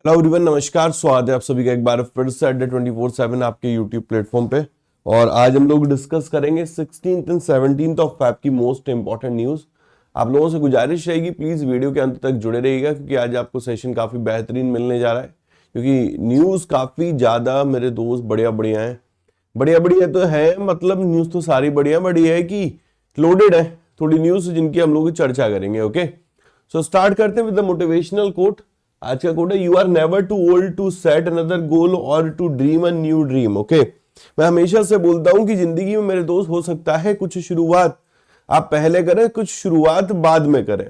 Hello everyone, नमस्कार। स्वागत है आप सभी का एक बार फिर से अड्डा 24/7 आपके यूट्यूब प्लेटफॉर्म पे। और आज हम लोग डिस्कस करेंगे 16th and 17th of Feb की मोस्ट इंपॉर्टेंट न्यूज। आप लोगों से गुजारिश रहेगी प्लीज वीडियो के अंत तक जुड़े रहिएगा, क्योंकि आज आपको सेशन काफी बेहतरीन मिलने जा रहा है। क्योंकि न्यूज काफी ज्यादा मेरे दोस्त बढ़िया बढ़िया है। बढ़िया बढ़िया तो है, मतलब न्यूज तो सारी बढ़िया, बट ये है कि लोडेड है थोड़ी न्यूज जिनकी हम लोग चर्चा करेंगे। ओके, सो स्टार्ट करते हैं विद द मोटिवेशनल कोट। आज का कोट है, you are never too old to set another goal और to dream a new dream. Okay, मैं हमेशा से बोलता हूं कि जिंदगी में मेरे दोस्त हो सकता है कुछ शुरुआत आप पहले करें, कुछ शुरुआत बाद में करें।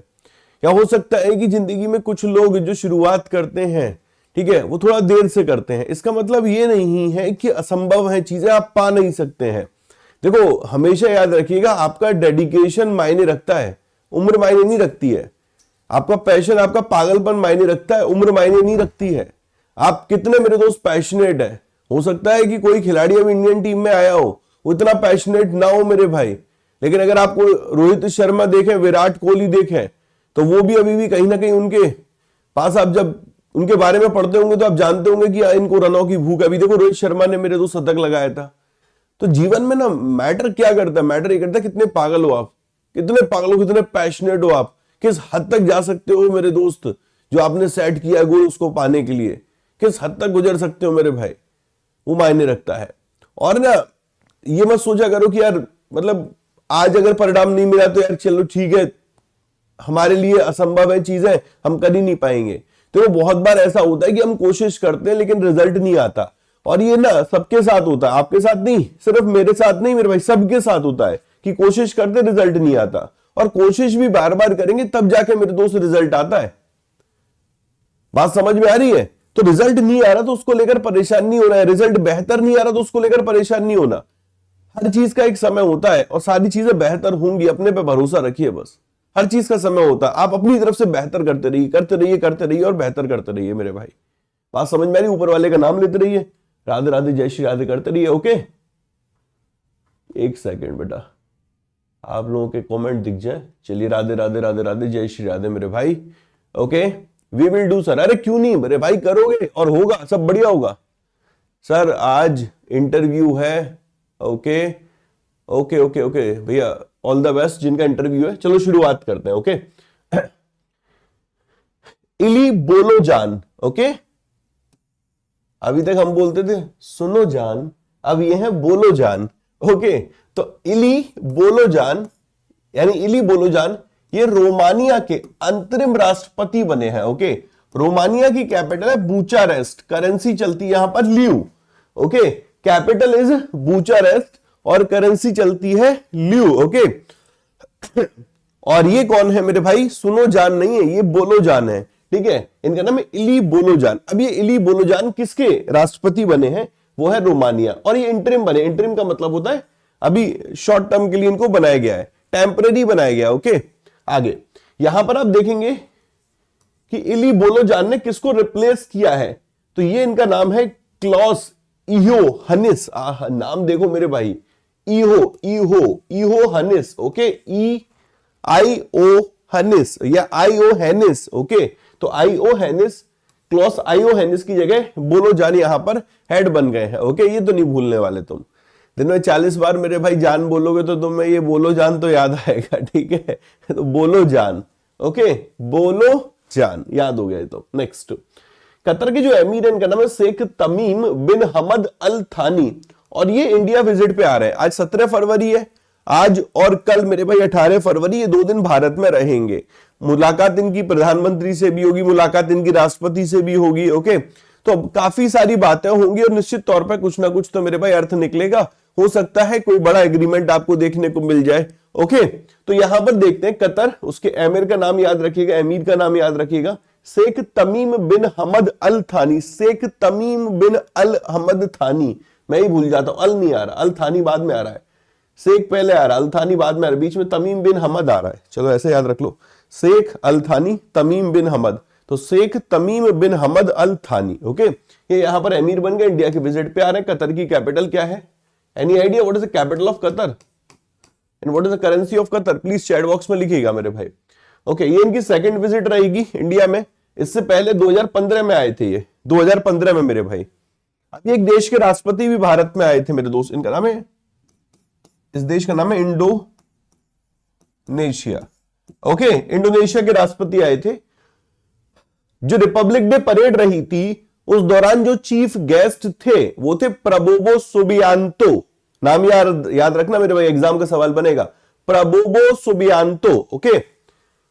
या हो सकता है कि जिंदगी में कुछ लोग जो शुरुआत करते हैं, ठीक है, वो थोड़ा देर से करते हैं। इसका मतलब ये नहीं है कि असंभव है चीजें आप पा नहीं सकते हैं। देखो, हमेशा याद रखिएगा, आपका डेडिकेशन मायने रखता है, उम्र मायने नहीं रखती है। आपका पैशन, आपका पागलपन मायने रखता है, उम्र मायने नहीं रखती है। आप कितने मेरे दोस्त पैशनेट है। हो सकता है कि कोई खिलाड़ी अब इंडियन टीम में आया हो, वो इतना पैशनेट ना हो मेरे भाई, लेकिन अगर आपको रोहित शर्मा देखें, विराट कोहली देखें, तो वो भी अभी भी कहीं ना कहीं उनके पास, आप जब उनके बारे में पढ़ते होंगे तो आप जानते होंगे कि इनको रनों की भूख। अभी देखो, रोहित शर्मा ने मेरे दोस्त शतक लगाया था। तो जीवन में ना मैटर क्या करता है, मैटर ये करता है कितने पागल हो आप, कितने पागल हो, कितने पैशनेट हो आप, किस हद तक जा सकते हो मेरे दोस्त, जो आपने सेट किया गोल उसको पाने के लिए, किस हद तक गुजर सकते हो मेरे भाई, वो मायने रखता है। और ना ये मत सोचा करो कि यार मतलब आज अगर परिणाम नहीं मिला तो यार चलो ठीक है, हमारे लिए असंभव है चीजें, हम कर ही नहीं पाएंगे। तो बहुत बार ऐसा होता है कि हम कोशिश करते हैं लेकिन रिजल्ट नहीं आता। और ये ना सबके साथ होता है, आपके साथ नहीं, सिर्फ मेरे साथ नहीं मेरे भाई, सबके साथ होता है कि कोशिश करते रिजल्ट नहीं आता। और कोशिश भी बार बार करेंगे तब जाके मेरे दोस्त रिजल्ट आता है। बात समझ में आ रही है? तो रिजल्ट नहीं आ रहा तो उसको लेकर परेशान नहीं होना है, रिजल्ट बेहतर नहीं आ रहा तो उसको लेकर परेशान नहीं होना। हर चीज का एक समय होता है और सारी चीजें बेहतर होंगी, अपने पे भरोसा रखिए बस। हर चीज का समय होता है, आप अपनी तरफ से बेहतर करते रहिए, करते रहिए, करते रहिए और बेहतर करते रहिए मेरे भाई। बात समझ में आ रही? ऊपर वाले का नाम लेते रहिए, राधे राधे जय श्री राधे करते रहिए। ओके, एक सेकेंड बेटा, आप लोगों के कमेंट दिख जाए। चलिए, राधे राधे राधे राधे जय श्री राधे मेरे भाई। Okay, we will do sir. अरे क्यों नहीं मेरे भाई, करोगे और होगा, सब बढ़िया होगा सर। आज इंटरव्यू है। ओके ओके ओके ओके भैया, ऑल द बेस्ट जिनका इंटरव्यू है। चलो शुरुआत करते हैं। ओके, इली बोलो जान। ओके, अभी तक हम बोलते थे सुनो जान, अब ये है बोलो जान। ओके, तो इली बोलो जान, यानी इली बोलो जान, ये रोमानिया के अंतरिम राष्ट्रपति बने हैं। ओके, रोमानिया की कैपिटल है बुचारेस्ट, करेंसी चलती है यहां पर ल्यू। ओके, कैपिटल इज बुचारेस्ट और करेंसी चलती है ल्यू। ओके, और ये कौन है मेरे भाई? सुनो जान नहीं है, ये बोलो जान है। ठीक है, इनका नाम है इली बोलो जान। अब ये इली बोलो जान किसके राष्ट्रपति बने हैं? वो है रोमानिया। और ये इंटरिम बने, इंटरिम का मतलब होता है अभी शॉर्ट टर्म के लिए इनको बनाया गया है, टेम्परेरी बनाया गया। ओके, आगे यहां पर आप देखेंगे कि इली बोलो जान ने किसको रिप्लेस किया है, तो ये इनका नाम है क्लॉस इयोहनिस। नाम देखो मेरे भाई, इयोहनिस। ओके, IOHANNIS या IOHANNIS। ओके, तो IOHANNIS, क्लॉस IOHANNIS की जगह बोलो जान यहां पर हेड बन गए हैं। ओके, ये तो नहीं भूलने वाले तुम। दिन में 40 बार मेरे भाई जान बोलोगे तो तुम्हें ये बोलो जान तो याद आएगा। ठीक है, तो बोलो जान। ओके, बोलो जान याद हो गया। तो नेक्स्ट, कतर के जो अमीर है इनका नाम है शेख तमीम बिन हमद अल थानी, और ये इंडिया विजिट पे आ रहे हैं। आज 17 फरवरी है, आज और कल मेरे भाई 18 फरवरी, ये 2 दिन भारत में रहेंगे। मुलाकात इनकी प्रधानमंत्री से भी होगी, मुलाकात इनकी राष्ट्रपति से भी होगी। ओके, तो काफी सारी बातें होंगी और निश्चित तौर पर कुछ ना कुछ तो मेरे भाई अर्थ निकलेगा। हो सकता है कोई बड़ा एग्रीमेंट आपको देखने को मिल जाए। ओके, तो यहां पर देखते हैं कतर, उसके अमीर का नाम याद रखिएगा, अमीर का नाम याद रखिएगा, शेख तमीम बिन हमद अल थानी। शेख तमीम बिन अल हमद थानी, मैं ही भूल जाता हूं, अल नहीं आ रहा, अल थानी बाद में आ रहा है, शेख पहले आ रहा है, अल थानी बाद में आ रहा है, बीच में तमीम बिन हमद आ रहा है। चलो ऐसे याद रख लो, शेख अल थानी तमीम बिन हमद, तो शेख तमीम बिन हमद अल थानी। ओके, ये यहां पर अमीर बन गए, इंडिया के विजिट पे आ रहे हैं। कतर की कैपिटल क्या है? Any idea what is the capital of Qatar and what is the currency of Qatar? Please chat box में लिखिएगा मेरे भाई। ओके, ये इनकी सेकंड विजिट रहेगी इंडिया में। इससे पहले 2015 में आए थे ये, 2015 में मेरे भाई। अभी एक देश के राष्ट्रपति भी भारत में आए थे मेरे दोस्त, इनका नाम है, इस देश का नाम है इंडोनेशिया। ओके, इंडोनेशिया के राष्ट्रपति आए थे। जो रिपब्लिक डे परेड रही थी उस दौरान जो चीफ गेस्ट थे वो थे प्रबोवो सुबियांतो। नाम याद रखना मेरे भाई, एग्जाम का सवाल बनेगा। Prabowo Subianto. ओके,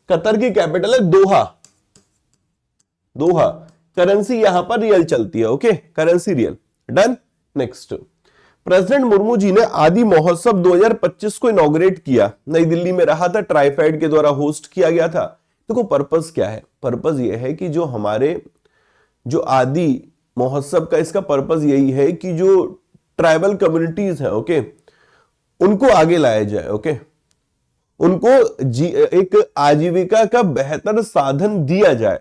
कतर की कैपिटल है दोहा। दोहा। करेंसी यहां पर रियल चलती है। Okay, currency riyal. Done. Next, president Murmu ji ने आदि महोत्सव 2025 को इनॉग्रेट किया। नई दिल्ली में रहा था, ट्राइफेड के द्वारा होस्ट किया गया था। देखो पर्पस क्या है, पर्पस यह है कि जो हमारे जो आदि महोत्सव का इसका पर्पस यही है कि जो ट्राइबल कम्युनिटीज हैं, ओके, उनको आगे लाया जाए। ओके, उनको एक आजीविका का बेहतर साधन दिया जाए,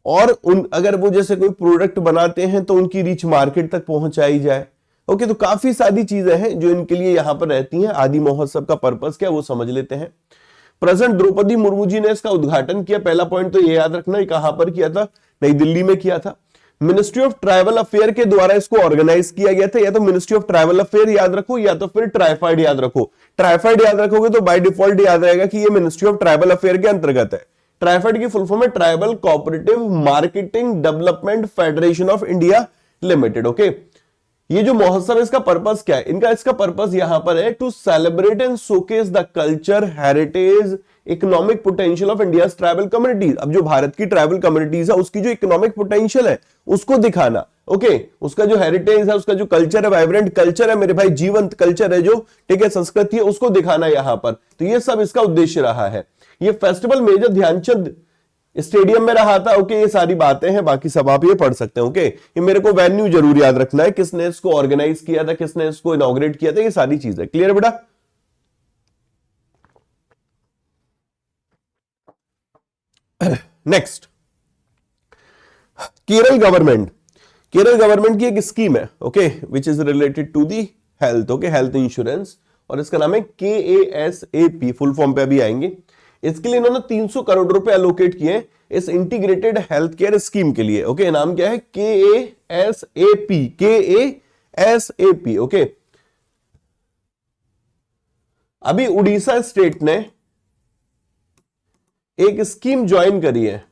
और अगर वो जैसे कोई प्रोडक्ट बनाते हैं तो उनकी रीच मार्केट तक पहुंचाई जाए। ओके, तो काफी सारी चीजें हैं जो इनके लिए यहां पर रहती हैं। आदि महोत्सव का पर्पस क्या है वो समझ लेते हैं। प्रेसिडेंट द्रौपदी मुर्मू जी ने इसका उद्घाटन किया। पहला पॉइंट तो ये याद रखना, कहां पर किया था, नई दिल्ली में किया था। मिनिस्ट्री ऑफ ट्राइबल अफेयर के द्वारा इसको ऑर्गेनाइज किया गया था। या तो मिनिस्ट्री ऑफ ट्राइबल अफेयर याद रखो या तो फिर ट्राइफाइड याद रखो। ट्राइफाइड याद रखोगे तो बाय डिफॉल्ट याद रहेगा कि ये मिनिस्ट्री ऑफ ट्राइबल अफेयर के अंतर्गत है। ट्राइफेड की फुल फॉर्म है tribal cooperative marketing development federation of India limited. Okay, ये जो महोत्सव है इसका पर्पस क्या है, इसका पर्पस यहां पर है to celebrate and showcase the culture, heritage, economic potential of India tribal communities. अब जो भारत की ट्राइबल कम्युनिटीज है उसकी जो इकोनॉमिक पोटेंशियल है उसको दिखाना। ओके, उसका जो हेरिटेज है, उसका जो कल्चर है, वाइब्रेंट कल्चर है मेरे भाई, जीवंत कल्चर है जो, ठीक है, संस्कृति है, उसको दिखाना यहां पर। तो ये सब इसका उद्देश्य रहा है। ये फेस्टिवल मेजर ध्यानचंद स्टेडियम में रहा था। ओके, ये सारी बातें हैं, बाकी सब आप ये पढ़ सकते हैं। ओके, ये मेरे को वेन्यू जरूर याद रखना है, किसने इसको ऑर्गेनाइज किया था, किसने इसको इनॉग्रेट किया था, ये सारी चीजें क्लियर बेटा। नेक्स्ट, केरल गवर्नमेंट की एक स्कीम है, okay, which is related to the health. Okay, health insurance, और इसका नाम है KASAP, फुल फॉर्म पे अभी आएंगे। इसके लिए इन्होंने 300 करोड़ रुपए एलोकेट किए इस इंटीग्रेटेड हेल्थ केयर स्कीम के लिए। ओके, नाम क्या है, KASAP। ओके, अभी उड़ीसा स्टेट ने एक स्कीम ज्वाइन करी है।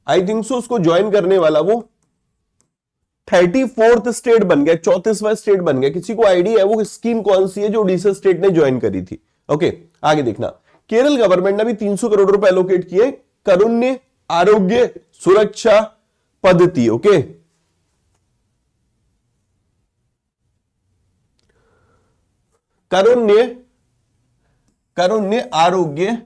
आई थिंक सो उसको ज्वाइन करने वाला वो 34th स्टेट बन गया, 34वां स्टेट बन गया। किसी को आइडिया है वो स्कीम कौन सी है जो उड़ीसा स्टेट ने ज्वाइन करी थी? ओके, आगे देखना। केरल गवर्नमेंट ने भी 300 करोड़ रुपए एलोकेट किए कारुण्य आरोग्य सुरक्षा पद्धति। ओके, कारुण्य आरोग्य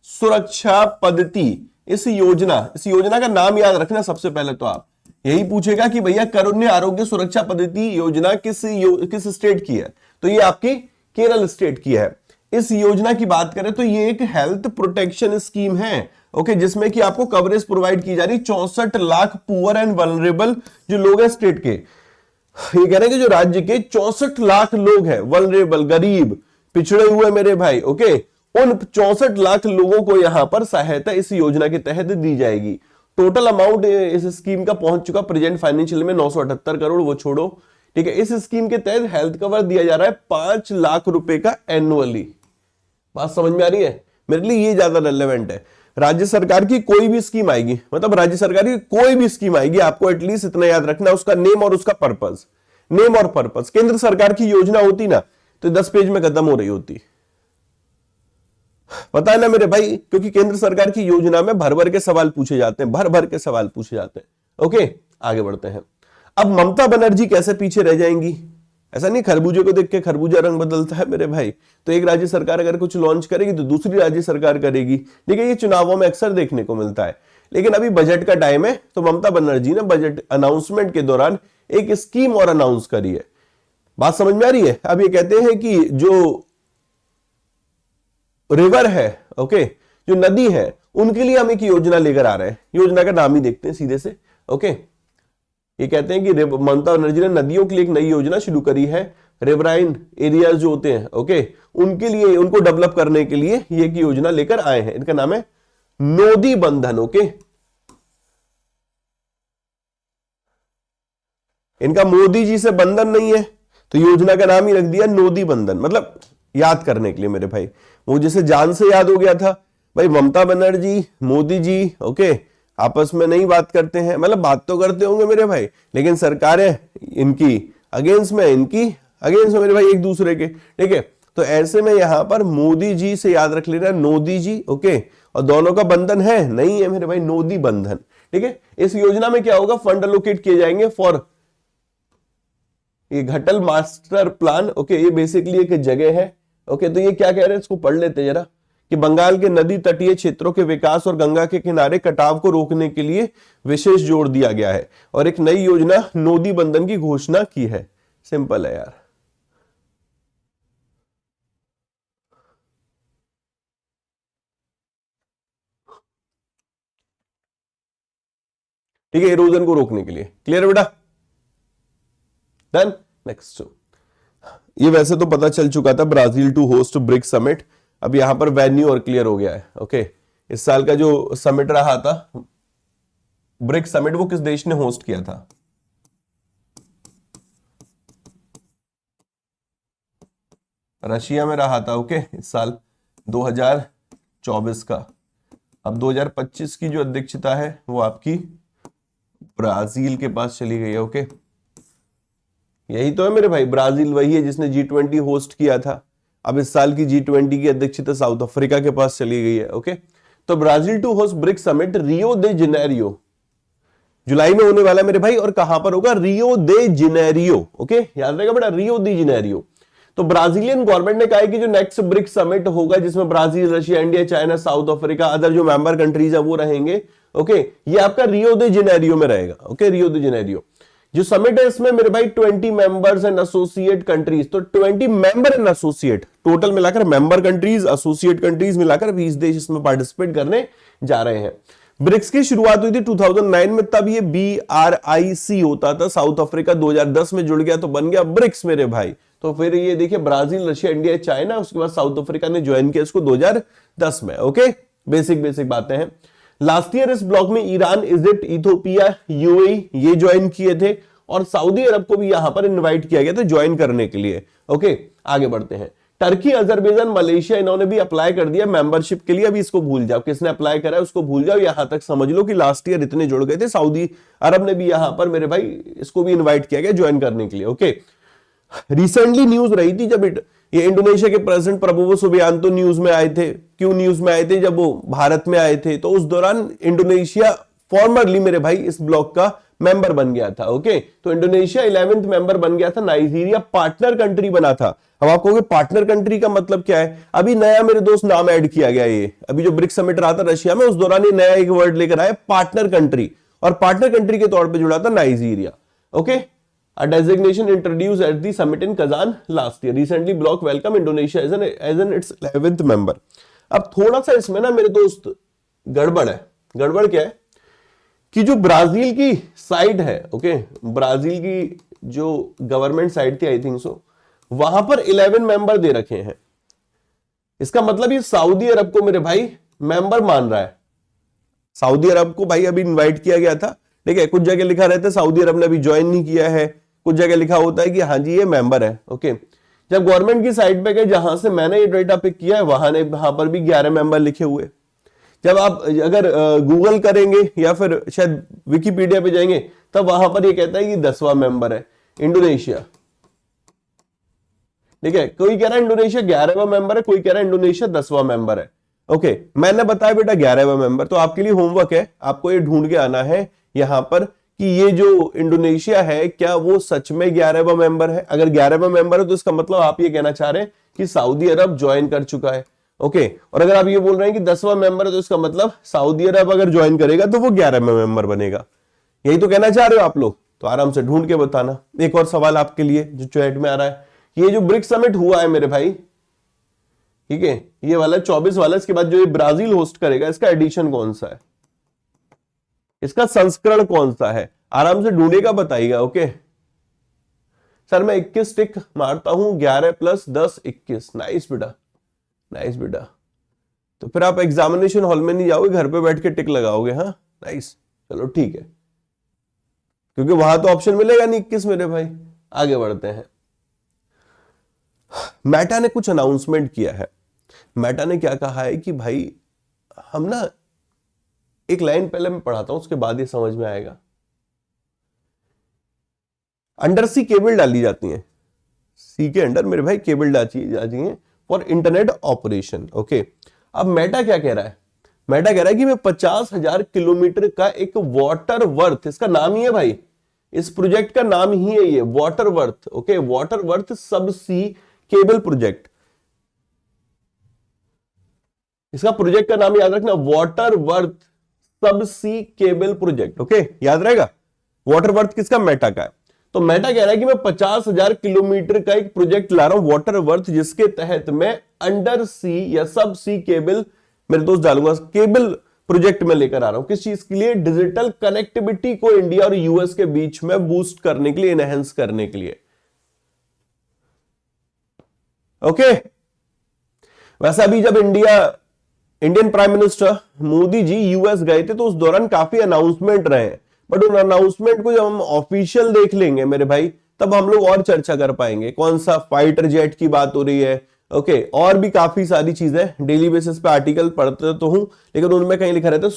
सुरक्षा पद्धति, इस योजना का नाम याद रखना। सबसे पहले तो आप यही पूछेगा कि भैया कारुण्य आरोग्य सुरक्षा पद्धति योजना किस स्टेट की है, तो ये आपकी केरल स्टेट की है। इस योजना की बात करें तो ये एक हेल्थ प्रोटेक्शन स्कीम है। ओके, जिसमें कि आपको कवरेज प्रोवाइड की जा रही 64 लाख पुअर एंड वल्नरेबल जो लोग हैं स्टेट के। ये कह रहे हैं कि जो राज्य के 64 लाख लोग हैं, वल्नरेबल, गरीब, पिछड़े हुए मेरे भाई, ओके, उन 64 लाख लोगों को यहां पर सहायता इस योजना के तहत दी जाएगी। टोटल अमाउंट इस स्कीम का पहुंच चुका प्रेजेंट फाइनेंशियल में 978 करोड़, वो छोड़ो, ठीक है। इस स्कीम के तहत हेल्थ कवर दिया जा रहा है 5 लाख रुपए का एनुअली। बात समझ में आ रही है? मेरे लिए ये ज्यादा रेलेवेंट है। राज्य सरकार की कोई भी स्कीम आएगी, मतलब राज्य सरकार की कोई भी स्कीम आएगी, आपको एटलीस्ट इतना याद रखना, उसका नेम और उसका पर्पस, नेम और पर्पस। केंद्र सरकार की योजना होती ना तो 10 पेज में खत्म हो रही होती, पता है ना मेरे भाई, क्योंकि केंद्र सरकार की योजना में भर भर के सवाल पूछे जाते हैं, भर भर के सवाल पूछे जाते हैं। ओके, आगे बढ़ते हैं। अब ममता बनर्जी कैसे पीछे रह जाएंगी? ऐसा नहीं खरबूजे को देख के खरबूजा रंग बदलता है मेरे भाई। तो एक राज्य सरकार अगर कुछ लॉन्च करेगी तो दूसरी राज्य सरकार करेगी, ठीक है, ये चुनावों में अक्सर देखने को मिलता है। लेकिन अभी बजट का टाइम है, तो ममता बनर्जी ने बजट अनाउंसमेंट के दौरान एक स्कीम और अनाउंस करी है। बात समझ में आ रही है? अब ये कहते हैं कि जो रिवर है, ओके, जो नदी है, उनके लिए हम एक योजना लेकर आ रहे हैं। योजना का नाम ही देखते हैं सीधे से। ओके, ये कहते हैं कि ममता बनर्जी ने नदियों के लिए एक नई योजना शुरू करी है। रिवराइन एरियाज जो होते हैं, ओके, उनके लिए, उनको डेवलप करने के लिए ये एक योजना लेकर आए हैं। इनका नाम है नोदी बंधन। ओके, इनका मोदी जी से बंधन नहीं है, तो योजना का नाम ही रख दिया नोदी बंधन, मतलब याद करने के लिए मेरे भाई। मुझे से जान से याद हो गया था भाई, ममता बनर्जी मोदी जी ओके आपस में नहीं बात करते हैं, मतलब बात तो करते होंगे मेरे भाई, लेकिन सरकारें इनकी अगेंस्ट में, इनकी अगेंस्ट में मेरे भाई एक दूसरे के, ठीक है। तो ऐसे में यहां पर मोदी जी से याद रख लेना नोदी जी, ओके। और दोनों का बंधन है नहीं है मेरे भाई, नोदी बंधन, ठीक है। इस योजना में क्या होगा, फंड एलोकेट किए जाएंगे फॉर ये घटल मास्टर प्लान, ओके। ये बेसिकली एक जगह है, ओके। तो ये क्या कह रहे हैं, इसको पढ़ लेते जरा, कि बंगाल के नदी तटीय क्षेत्रों के विकास और गंगा के किनारे कटाव को रोकने के लिए विशेष जोर दिया गया है और एक नई योजना नोदी बंधन की घोषणा की है। सिंपल है यार। ठीक है, इरोजन को रोकने के लिए। क्लियर है बेटा? डन। नेक्स्ट, ये वैसे तो पता चल चुका था, Brazil to host BRICS summit. अब यहां पर वेन्यू और क्लियर हो गया है, ओके। इस साल का जो समिट रहा था ब्रिक्स समिट, वो किस देश ने होस्ट किया था? रशिया में रहा था, ओके। इस साल 2024 का। अब 2025 की जो अध्यक्षता है वो आपकी ब्राजील के पास चली गई है, ओके। यही तो है मेरे भाई, ब्राजील वही है जिसने G20 होस्ट किया था। अब इस साल की G20 की अध्यक्षता साउथ अफ्रीका के पास चली गई है, ओके। तो Brazil to host BRICS summit Rio de Janeiro, जुलाई में होने वाला है मेरे भाई। और कहां पर होगा? रियो दे जेनेरियो, ओके। याद रहेगा बेटा, रियो दे जेनेरियो। तो ब्राजीलियन गवर्नमेंट ने कहा है कि जो नेक्स्ट ब्रिक्स समिट होगा, जिसमें Brazil, Russia, India, China, south Africa, other जो मेंबर कंट्रीज है वो रहेंगे, ओके। ये आपका रियो दे जेनेरियो में रहेगा, ओके। रियो दे जेनेरियो जो समिट है, इसमें मेरे भाई 20 मेंबर्स एंड एसोसिएट कंट्रीज, तो 20 मेंबर एंड एसोसिएट टोटल मिलाकर, मेंबर कंट्रीज एसोसिएट कंट्रीज मिलाकर 20 देश इसमें पार्टिसिपेट करने जा रहे हैं। ब्रिक्स की शुरुआत हुई थी 2009 में, तब ये BRIC होता था। साउथ अफ्रीका 2010 में जुड़ गया तो बन गया ब्रिक्स मेरे भाई। तो फिर ये देखिए, ब्राजील, रशिया, इंडिया, चाइना, उसके बाद साउथ अफ्रीका ने ज्वाइन किया इसको 2010 में, ओके। बेसिक बातें हैं। लास्ट ईयर इस ब्लॉक में ईरान, इजिप्ट, इथोपिया, UAE ये ज्वाइन किए थे और सऊदी अरब को भी यहां पर इनवाइट किया गया था ज्वाइन करने के लिए, ओके। आगे बढ़ते हैं। टर्की, अजरबैजान, मलेशिया, इन्होंने भी अप्लाई कर दिया मेंबरशिप के लिए। अभी इसको भूल जाओ, किसने अप्लाई करा है उसको भूल जाओ। यहां तक समझ लो कि लास्ट ईयर इतने जुड़ गए थे। सऊदी अरब ने भी यहां पर मेरे भाई इसको भी इन्वाइट किया गया ज्वाइन करने के लिए, ओके। रिसेंटली न्यूज रही थी जब ये इंडोनेशिया के प्रेसिडेंट प्रबोवो सुबियांतो न्यूज में आए थे। क्यों न्यूज में आए थे? जब वो भारत में आए थे तो उस दौरान इंडोनेशिया फॉर्मरली मेरे भाई इस ब्लॉक का मेंबर बन गया था, ओके। तो इंडोनेशिया 11th मेंबर बन गया था। नाइजीरिया पार्टनर कंट्री बना था। अब आप कहोगे पार्टनर कंट्री का मतलब क्या है? अभी नया मेरे दोस्त नाम ऐड किया गया। ये अभी जो ब्रिक्स समिट रहा था रशिया में, उस दौरान ये नया एक वर्ड लेकर आया, पार्टनर कंट्री। और पार्टनर कंट्री के तौर पर जुड़ा था Nigeria, okay. A designation introduced at the summit in Kazan last year. Recently, bloc welcome Indonesia as its 11th member. अब थोड़ा सा इसमें ना मेरे दोस्त गड़बड़ है। गड़बड़ क्या है कि जो ब्राजील की साइड है, ओके, ब्राजील की जो गवर्नमेंट साइड थी, आई थिंक सो, वहां पर 11 मेंबर दे रखे हैं। इसका मतलब ये सऊदी अरब को मेरे भाई मेंबर मान रहा है। सऊदी अरब को भाई अभी इनवाइट किया गया था, ठीक है। कुछ जगह लिखा रहता है सऊदी अरब ने अभी ज्वाइन नहीं किया है, कुछ जगह लिखा होता है कि हाँ जी ये मेंबर है, ओके। जब गवर्नमेंट की साइट पे गए, जहां से मैंने ये डेटा पिक किया है, वहां पर भी 11 मेंबर लिखे हुए। जब आप अगर गूगल करेंगे या फिर शायद विकिपीडिया पे जाएंगे, तब वहां पर ये कहता है कि 10वां मेंबर है इंडोनेशिया, ठीक है। कोई कह रहा है इंडोनेशिया 11वां मेंबर है, कोई कह रहा है इंडोनेशिया 10वां मेंबर है, ओके। मैंने बताया बेटा 11वां मेंबर। तो आपके लिए होमवर्क है, आपको ये ढूंढ के आना है यहां पर कि ये जो इंडोनेशिया है क्या वो सच में 11वां मेंबर है। अगर 11वां मेंबर है तो इसका मतलब आप ये कहना चाह रहे हैं कि सऊदी अरब ज्वाइन कर चुका है, ओके। और अगर आप ये बोल रहे हैं कि 10वां मेंबर है तो इसका मतलब सऊदी अरब अगर ज्वाइन करेगा तो वो 11वां मेंबर बनेगा। यही तो कहना चाह रहे हो आप लोग? तो आराम से ढूंढ के बताना। एक और सवाल आपके लिए जो चैट में आ रहा है, ये जो ब्रिक्स समिट हुआ है मेरे भाई, ठीक है, ये वाला 24 वाला, इसके बाद जो ये ब्राजील होस्ट करेगा, इसका एडिशन कौन सा है, इसका संस्करण कौन सा है? आराम से ढूंढेगा, बताइएगा, ओके। सर मैं 21 टिक मारता हूं, 11 + 10 21। नाइस बेटा, नाइस बेटा। तो फिर आप एग्जामिनेशन हॉल में नहीं जाओगे, घर पे बैठ के टिक लगाओगे, हाँ। नाइस, चलो ठीक है। क्योंकि वहां तो ऑप्शन मिलेगा नहीं 21 मेरे भाई। आगे बढ़ते हैं। मेटा ने कुछ अनाउंसमेंट किया है। मेटा ने क्या कहा है कि भाई हम ना, एक लाइन पहले मैं पढ़ाता हूं उसके बाद ये समझ में आएगा। अंडर सी केबल डाली जाती है, सी के अंडर मेरे भाई केबल डाली जाती है फॉर इंटरनेट ऑपरेशन। ओके, अब मेटा क्या कह रहा है? मेटा कह रहा है कि मैं 50,000 किलोमीटर का एक वाटर वर्थ, इसका नाम ही है भाई, इस प्रोजेक्ट का नाम ही है ये water worth. Okay, water worth सब सी केबल प्रोजेक्ट, इसका प्रोजेक्ट का नाम याद रखना, वाटर वर्थ सब सी केबल प्रोजेक्ट। ओके, याद रहेगा। वाटर वर्थ किसका? मेटा का है। तो मेटा कह रहा है कि मैं 50,000 किलोमीटर का एक प्रोजेक्ट ला रहा हूं वाटर वर्थ, जिसके तहत मैं अंडर सी या सब सी केबल, मेरे दोस्त डालूंगा, केबल प्रोजेक्ट में लेकर आ रहा हूं। किस चीज के लिए? डिजिटल कनेक्टिविटी को इंडिया और यूएस के बीच में बूस्ट करने के लिए, एनहेंस करने के लिए। ओके, वैसे अभी जब Indian prime minister Modi ji US गए थे तो उस दौरान काफी अनाउंसमेंट रहे, बट उन अनाउंसमेंट को जब हम ऑफिशियल देख लेंगे मेरे भाई, तब हम लोग और चर्चा कर पाएंगे। कौन सा फाइटर जेट की बात हो रही है, ओके, और भी काफी सारी चीजें डेली बेसिस पे आर्टिकल पढ़ते तो हूं, लेकिन उनमें कहीं लिखा रहता है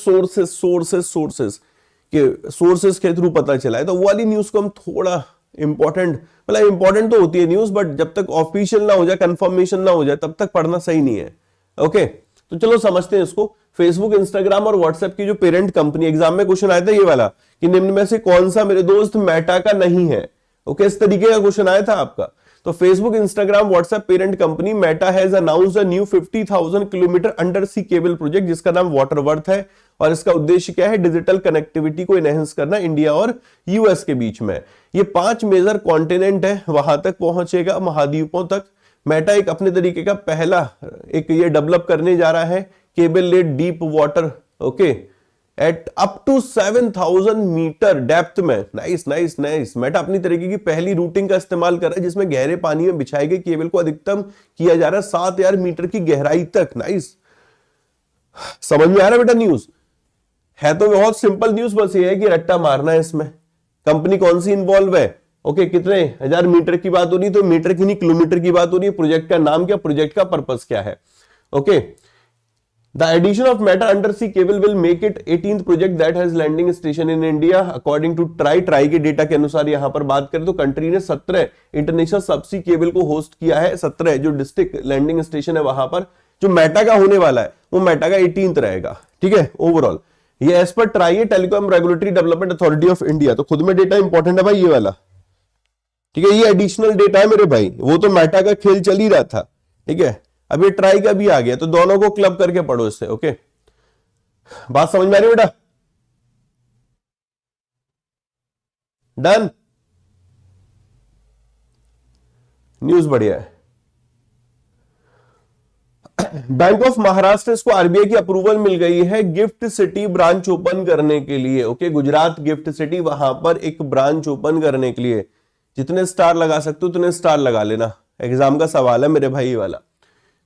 सोर्सेस के थ्रू पता चला है। तो वो वाली न्यूज को हम थोड़ा इंपॉर्टेंट, मतलब इंपॉर्टेंट तो होती है न्यूज, बट जब तक ऑफिशियल ना हो जाए, कंफर्मेशन ना हो जाए, तब तक पढ़ना सही नहीं है। ओके, तो चलो समझते हैं इसको। फेसबुक, इंस्टाग्राम और व्हाट्सएप की जो पेरेंट कंपनी, एग्जाम में क्वेश्चन आया था ये वाला कि निम्न में से कौन सा मेरे दोस्त मेटा का नहीं है। ओके, इस तरीके का क्वेश्चन आया था आपका। तो Facebook, Instagram, WhatsApp parent company Meta has announced a new 50,000 kilometre under sea cable project, जिसका नाम वाटर वर्थ है। और इसका उद्देश्य क्या है? डिजिटल कनेक्टिविटी को एनहेंस करना इंडिया और यूएस के बीच में। ये 5 मेजर कॉन्टिनेंट है, वहां तक पहुंचेगा, महाद्वीपों तक। मेटा एक अपने तरीके का पहला एक ये डेवलप करने जा रहा है cable laid deep water, okay, at up to 7,000 metre depth में। Nice nice nice. मेटा अपनी तरीके की पहली रूटिंग का इस्तेमाल कर रहा है जिसमें गहरे पानी में बिछाई गई केबल को अधिकतम किया जा रहा है 7,000 मीटर की गहराई तक। नाइस, समझ में आ रहा है बेटा? न्यूज है तो बहुत सिंपल न्यूज, बस ये है कि रट्टा मारना है इसमें। कंपनी कौन सी इन्वॉल्व है, ओके, कितने हजार मीटर की बात हो रही है, तो मीटर की नहीं किलोमीटर की बात हो रही है। प्रोजेक्ट का नाम क्या, प्रोजेक्ट का पर्पस क्या है। Okay, the addition of Meta under sea cable will make it 18th project that has landing station in India according to TRAI के डेटा के अनुसार यहां पर बात करें तो कंट्री ने 17 इंटरनेशनल सबसी केबल को होस्ट किया है। 17 जो डिस्ट्रिक्ट लैंडिंग स्टेशन है वहां पर जो मेटा का होने वाला है वो मेटा का 18th रहेगा। ठीक है, ओवरऑल ये एज पर ट्राई है telecom regulatory development authority of India. तो खुद में डेटा इंपॉर्टेंट है भाई ये वाला। ठीक है, ये एडिशनल डेटा है मेरे भाई, वो तो मेटा का खेल चल ही रहा था। ठीक है, अब ये ट्राई का भी आ गया, तो दोनों को क्लब करके पढ़ो इससे। ओके, बात समझ में आ रही है बेटा? डन, न्यूज बढ़िया है। बैंक ऑफ महाराष्ट्र, इसको आरबीआई की अप्रूवल मिल गई है गिफ्ट सिटी ब्रांच ओपन करने के लिए। ओके, गुजरात गिफ्ट सिटी, वहां पर एक ब्रांच ओपन करने के लिए जितने स्टार लगा सकते हो उतने स्टार लगा लेना, एग्जाम का सवाल है मेरे भाई ये वाला।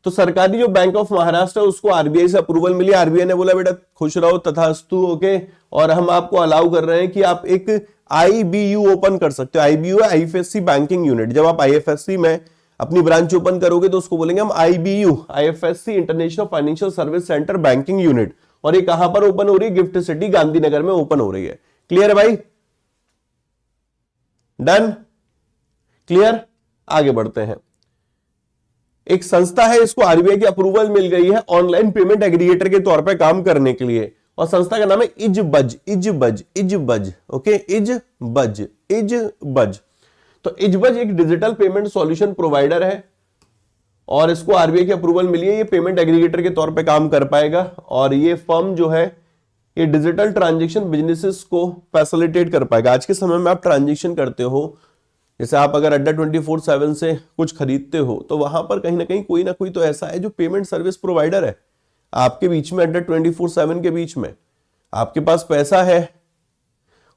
तो सरकारी जो बैंक ऑफ महाराष्ट्र है उसको आरबीआई से अप्रूवल मिली। आरबीआई ने बोला बेटा खुश रहो तथास्तु, ओके, और हम आपको अलाउ कर रहे हैं कि आप एक आईबीयू ओपन कर सकते हो। आईबीयू है आईएफएससी बैंकिंग यूनिट। जब आप आईएफएससी में अपनी ब्रांच ओपन करोगे तो उसको बोलेंगे हम IBU, IFSC international financial service centre banking unit. और ये कहां पर ओपन हो रही है? गिफ्ट सिटी गांधीनगर में ओपन हो रही है। क्लियर है भाई? Done, clear. आगे बढ़ते हैं। एक संस्था है, इसको आरबीआई की अप्रूवल मिल गई है ऑनलाइन पेमेंट एग्रीगेटर के तौर पे काम करने के लिए, और संस्था का नाम है इजबज। ओके, इजबज। तो इजबज एक डिजिटल पेमेंट सॉल्यूशन प्रोवाइडर है और इसको आरबीआई की अप्रूवल मिली है। ये पेमेंट एग्रीगेटर के तौर पे काम कर पाएगा और ये फर्म जो है ये डिजिटल ट्रांजेक्शन बिजनेसेस को फैसिलिटेट कर पाएगा। आज के समय में आप ट्रांजेक्शन करते हो, जैसे आप अगर अड्डा 24/7 से कुछ खरीदते हो तो वहां पर कहीं ना कोई तो ऐसा है जो पेमेंट सर्विस प्रोवाइडर है आपके बीच में। अड्डा 24/7 के बीच में आपके पास पैसा है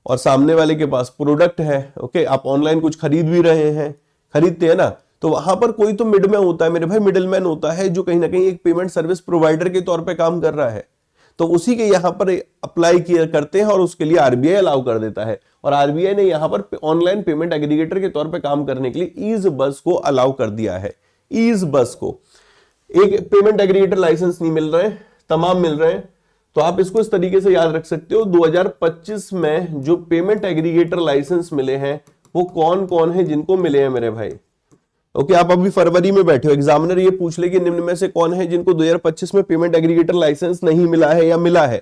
और सामने वाले के पास प्रोडक्ट है। ओके, आप ऑनलाइन कुछ खरीद भी रहे हैं, खरीदते हैं ना, तो वहां पर कोई तो मिड में होता है मेरे भाई, मिडिलमैन होता है जो कहीं ना कहीं एक पेमेंट सर्विस प्रोवाइडर के तौर पे काम कर रहा है। तो उसी के यहाँ पर अप्लाई किया करते हैं और उसके लिए आरबीआई अलाउ कर देता है। और आरबीआई ने यहाँ पर ऑनलाइन पेमेंट एग्रीगेटर के तौर पे काम करने के लिए ईज बस को अलाउ कर दिया है। ईज बस को एक पेमेंट एग्रीगेटर लाइसेंस नहीं मिल रहे, तमाम मिल रहे हैं। तो आप इसको इस तरीके से याद रख सकते हो, 2025 में जो पेमेंट एग्रीगेटर लाइसेंस मिले हैं वो कौन कौन है जिनको मिले हैं मेरे भाई। ओके, आप अभी फरवरी में बैठे हो, एग्जामिनर ये पूछ ले कि निम्न में से कौन है जिनको 2025 में पेमेंट एग्रीगेटर लाइसेंस नहीं मिला है या मिला है,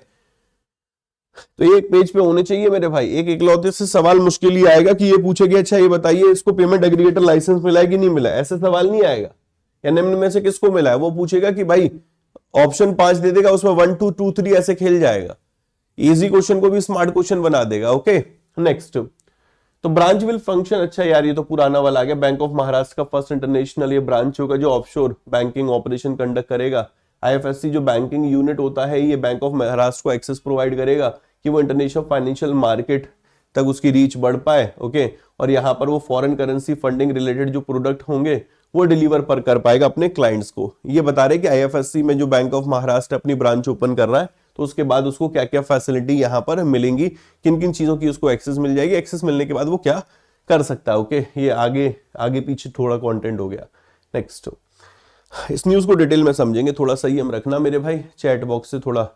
तो ये एक पेज पे होने चाहिए मेरे भाई। एक इकलौते से सवाल मुश्किल ही आएगा कि ये पूछे कि अच्छा ये बताइए इसको पेमेंट एग्रीगेटर लाइसेंस मिला है कि नहीं मिला है, ऐसे सवाल नहीं आएगा। या निम्न में से किसको मिला है, वो पूछेगा कि भाई ऑप्शन 5 दे देगा, उसमें 1 2 2 3 ऐसे खेल जाएगा। इजी क्वेश्चन को भी स्मार्ट क्वेश्चन बना देगा। ओके, नेक्स्ट, तो ब्रांच विल फंक्शन, अच्छा यार ये तो पुराना वाला आ गया। बैंक ऑफ महाराष्ट्र का फर्स्ट इंटरनेशनल ये ब्रांच होगा जो ऑफशोर बैंकिंग ऑपरेशन कंडक्ट करेगा। आईएफएससी जो बैंकिंग यूनिट होता है ये बैंक ऑफ महाराष्ट्र को एक्सेस प्रोवाइड करेगा कि वो इंटरनेशनल फाइनेंशियल मार्केट तक उसकी रीच बढ़ पाए। ओके, और यहाँ पर वो फॉरेन करेंसी फंडिंग रिलेटेड जो प्रोडक्ट होंगे वो डिलीवर पर कर पाएगा अपने क्लाइंट्स को। ये बता रहे कि आईएफएससी में जो बैंक ऑफ महाराष्ट्र अपनी ब्रांच ओपन कर रहा है तो उसके बाद उसको क्या क्या फैसिलिटी यहाँ पर मिलेंगी, किन किन चीजों की उसको एक्सेस मिल जाएगी, एक्सेस मिलने के बाद वो क्या कर सकता है। ओके, ये आगे आगे पीछे थोड़ा कंटेंट हो गया। नेक्स्ट, इस न्यूज को डिटेल में समझेंगे, थोड़ा संयम रखना मेरे भाई, चैट बॉक्स से थोड़ा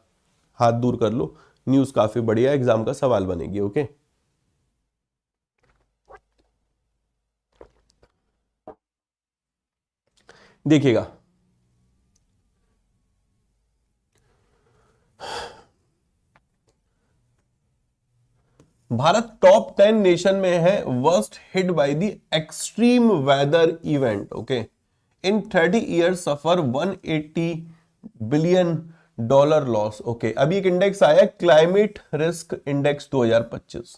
हाथ दूर कर लो, न्यूज काफी बढ़िया एग्जाम का सवाल बनेगी। ओके, देखिएगा भारत टॉप 10 नेशन में है worst hit by the extreme weather event. Okay, in 30 years suffer 180 billion dollar loss. Okay, अभी एक इंडेक्स आया climate risk index 2025।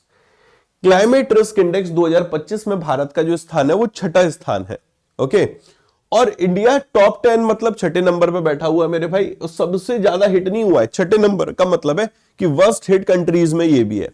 Climate risk index 2025 में भारत का जो स्थान है वो 6ठा स्थान है। ओके, और इंडिया टॉप 10 मतलब 6ठे नंबर पे बैठा हुआ है मेरे भाई, सबसे ज्यादा हिट नहीं हुआ है। 6ठे नंबर का मतलब है कि वर्स्ट हिट कंट्रीज में ये भी है।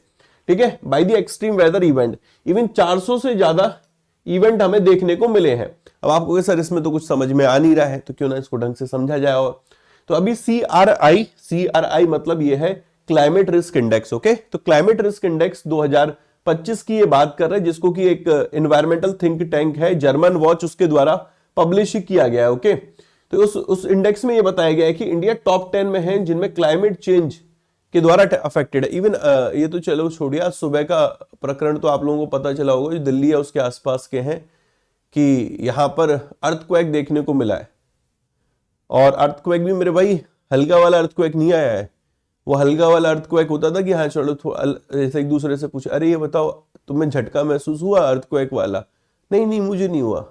ठीक है, by the extreme weather event, even 400 से ज्यादा इवेंट हमें देखने को मिले हैं। अब आपको सर इसमें तो कुछ समझ में आ नहीं रहा है, तो क्यों ना इसको ढंग से समझा जाए। और तो अभी CRI मतलब ये है क्लाइमेट रिस्क इंडेक्स। ओके, तो क्लाइमेट रिस्क इंडेक्स 2025 की ये बात कर रहे हैं, जिसको कि एक एनवायरमेंटल थिंक टैंक है जर्मन वॉच, उसके द्वारा पब्लिश किया गया है। ओके, तो उस इंडेक्स में ये बताया गया है कि इंडिया टॉप 10 में है जिनमें क्लाइमेट चेंज के द्वारा अफेक्टेड है। इवन ये तो चलो छोड़िए, आज सुबह का प्रकरण तो आप लोगों को पता चला होगा, जो दिल्ली है उसके आसपास के हैं, कि यहां पर अर्थक्वेक देखने को मिला है। और अर्थक्वेक भी मेरे भाई हल्का वाला अर्थक्वेक नहीं आया है। वो हल्का वाला अर्थक्वेक होता था कि हाँ चलो जैसे एक दूसरे से पूछे, अरे ये बताओ तुम्हें झटका महसूस हुआ अर्थक्वेक वाला? नहीं नहीं मुझे नहीं हुआ।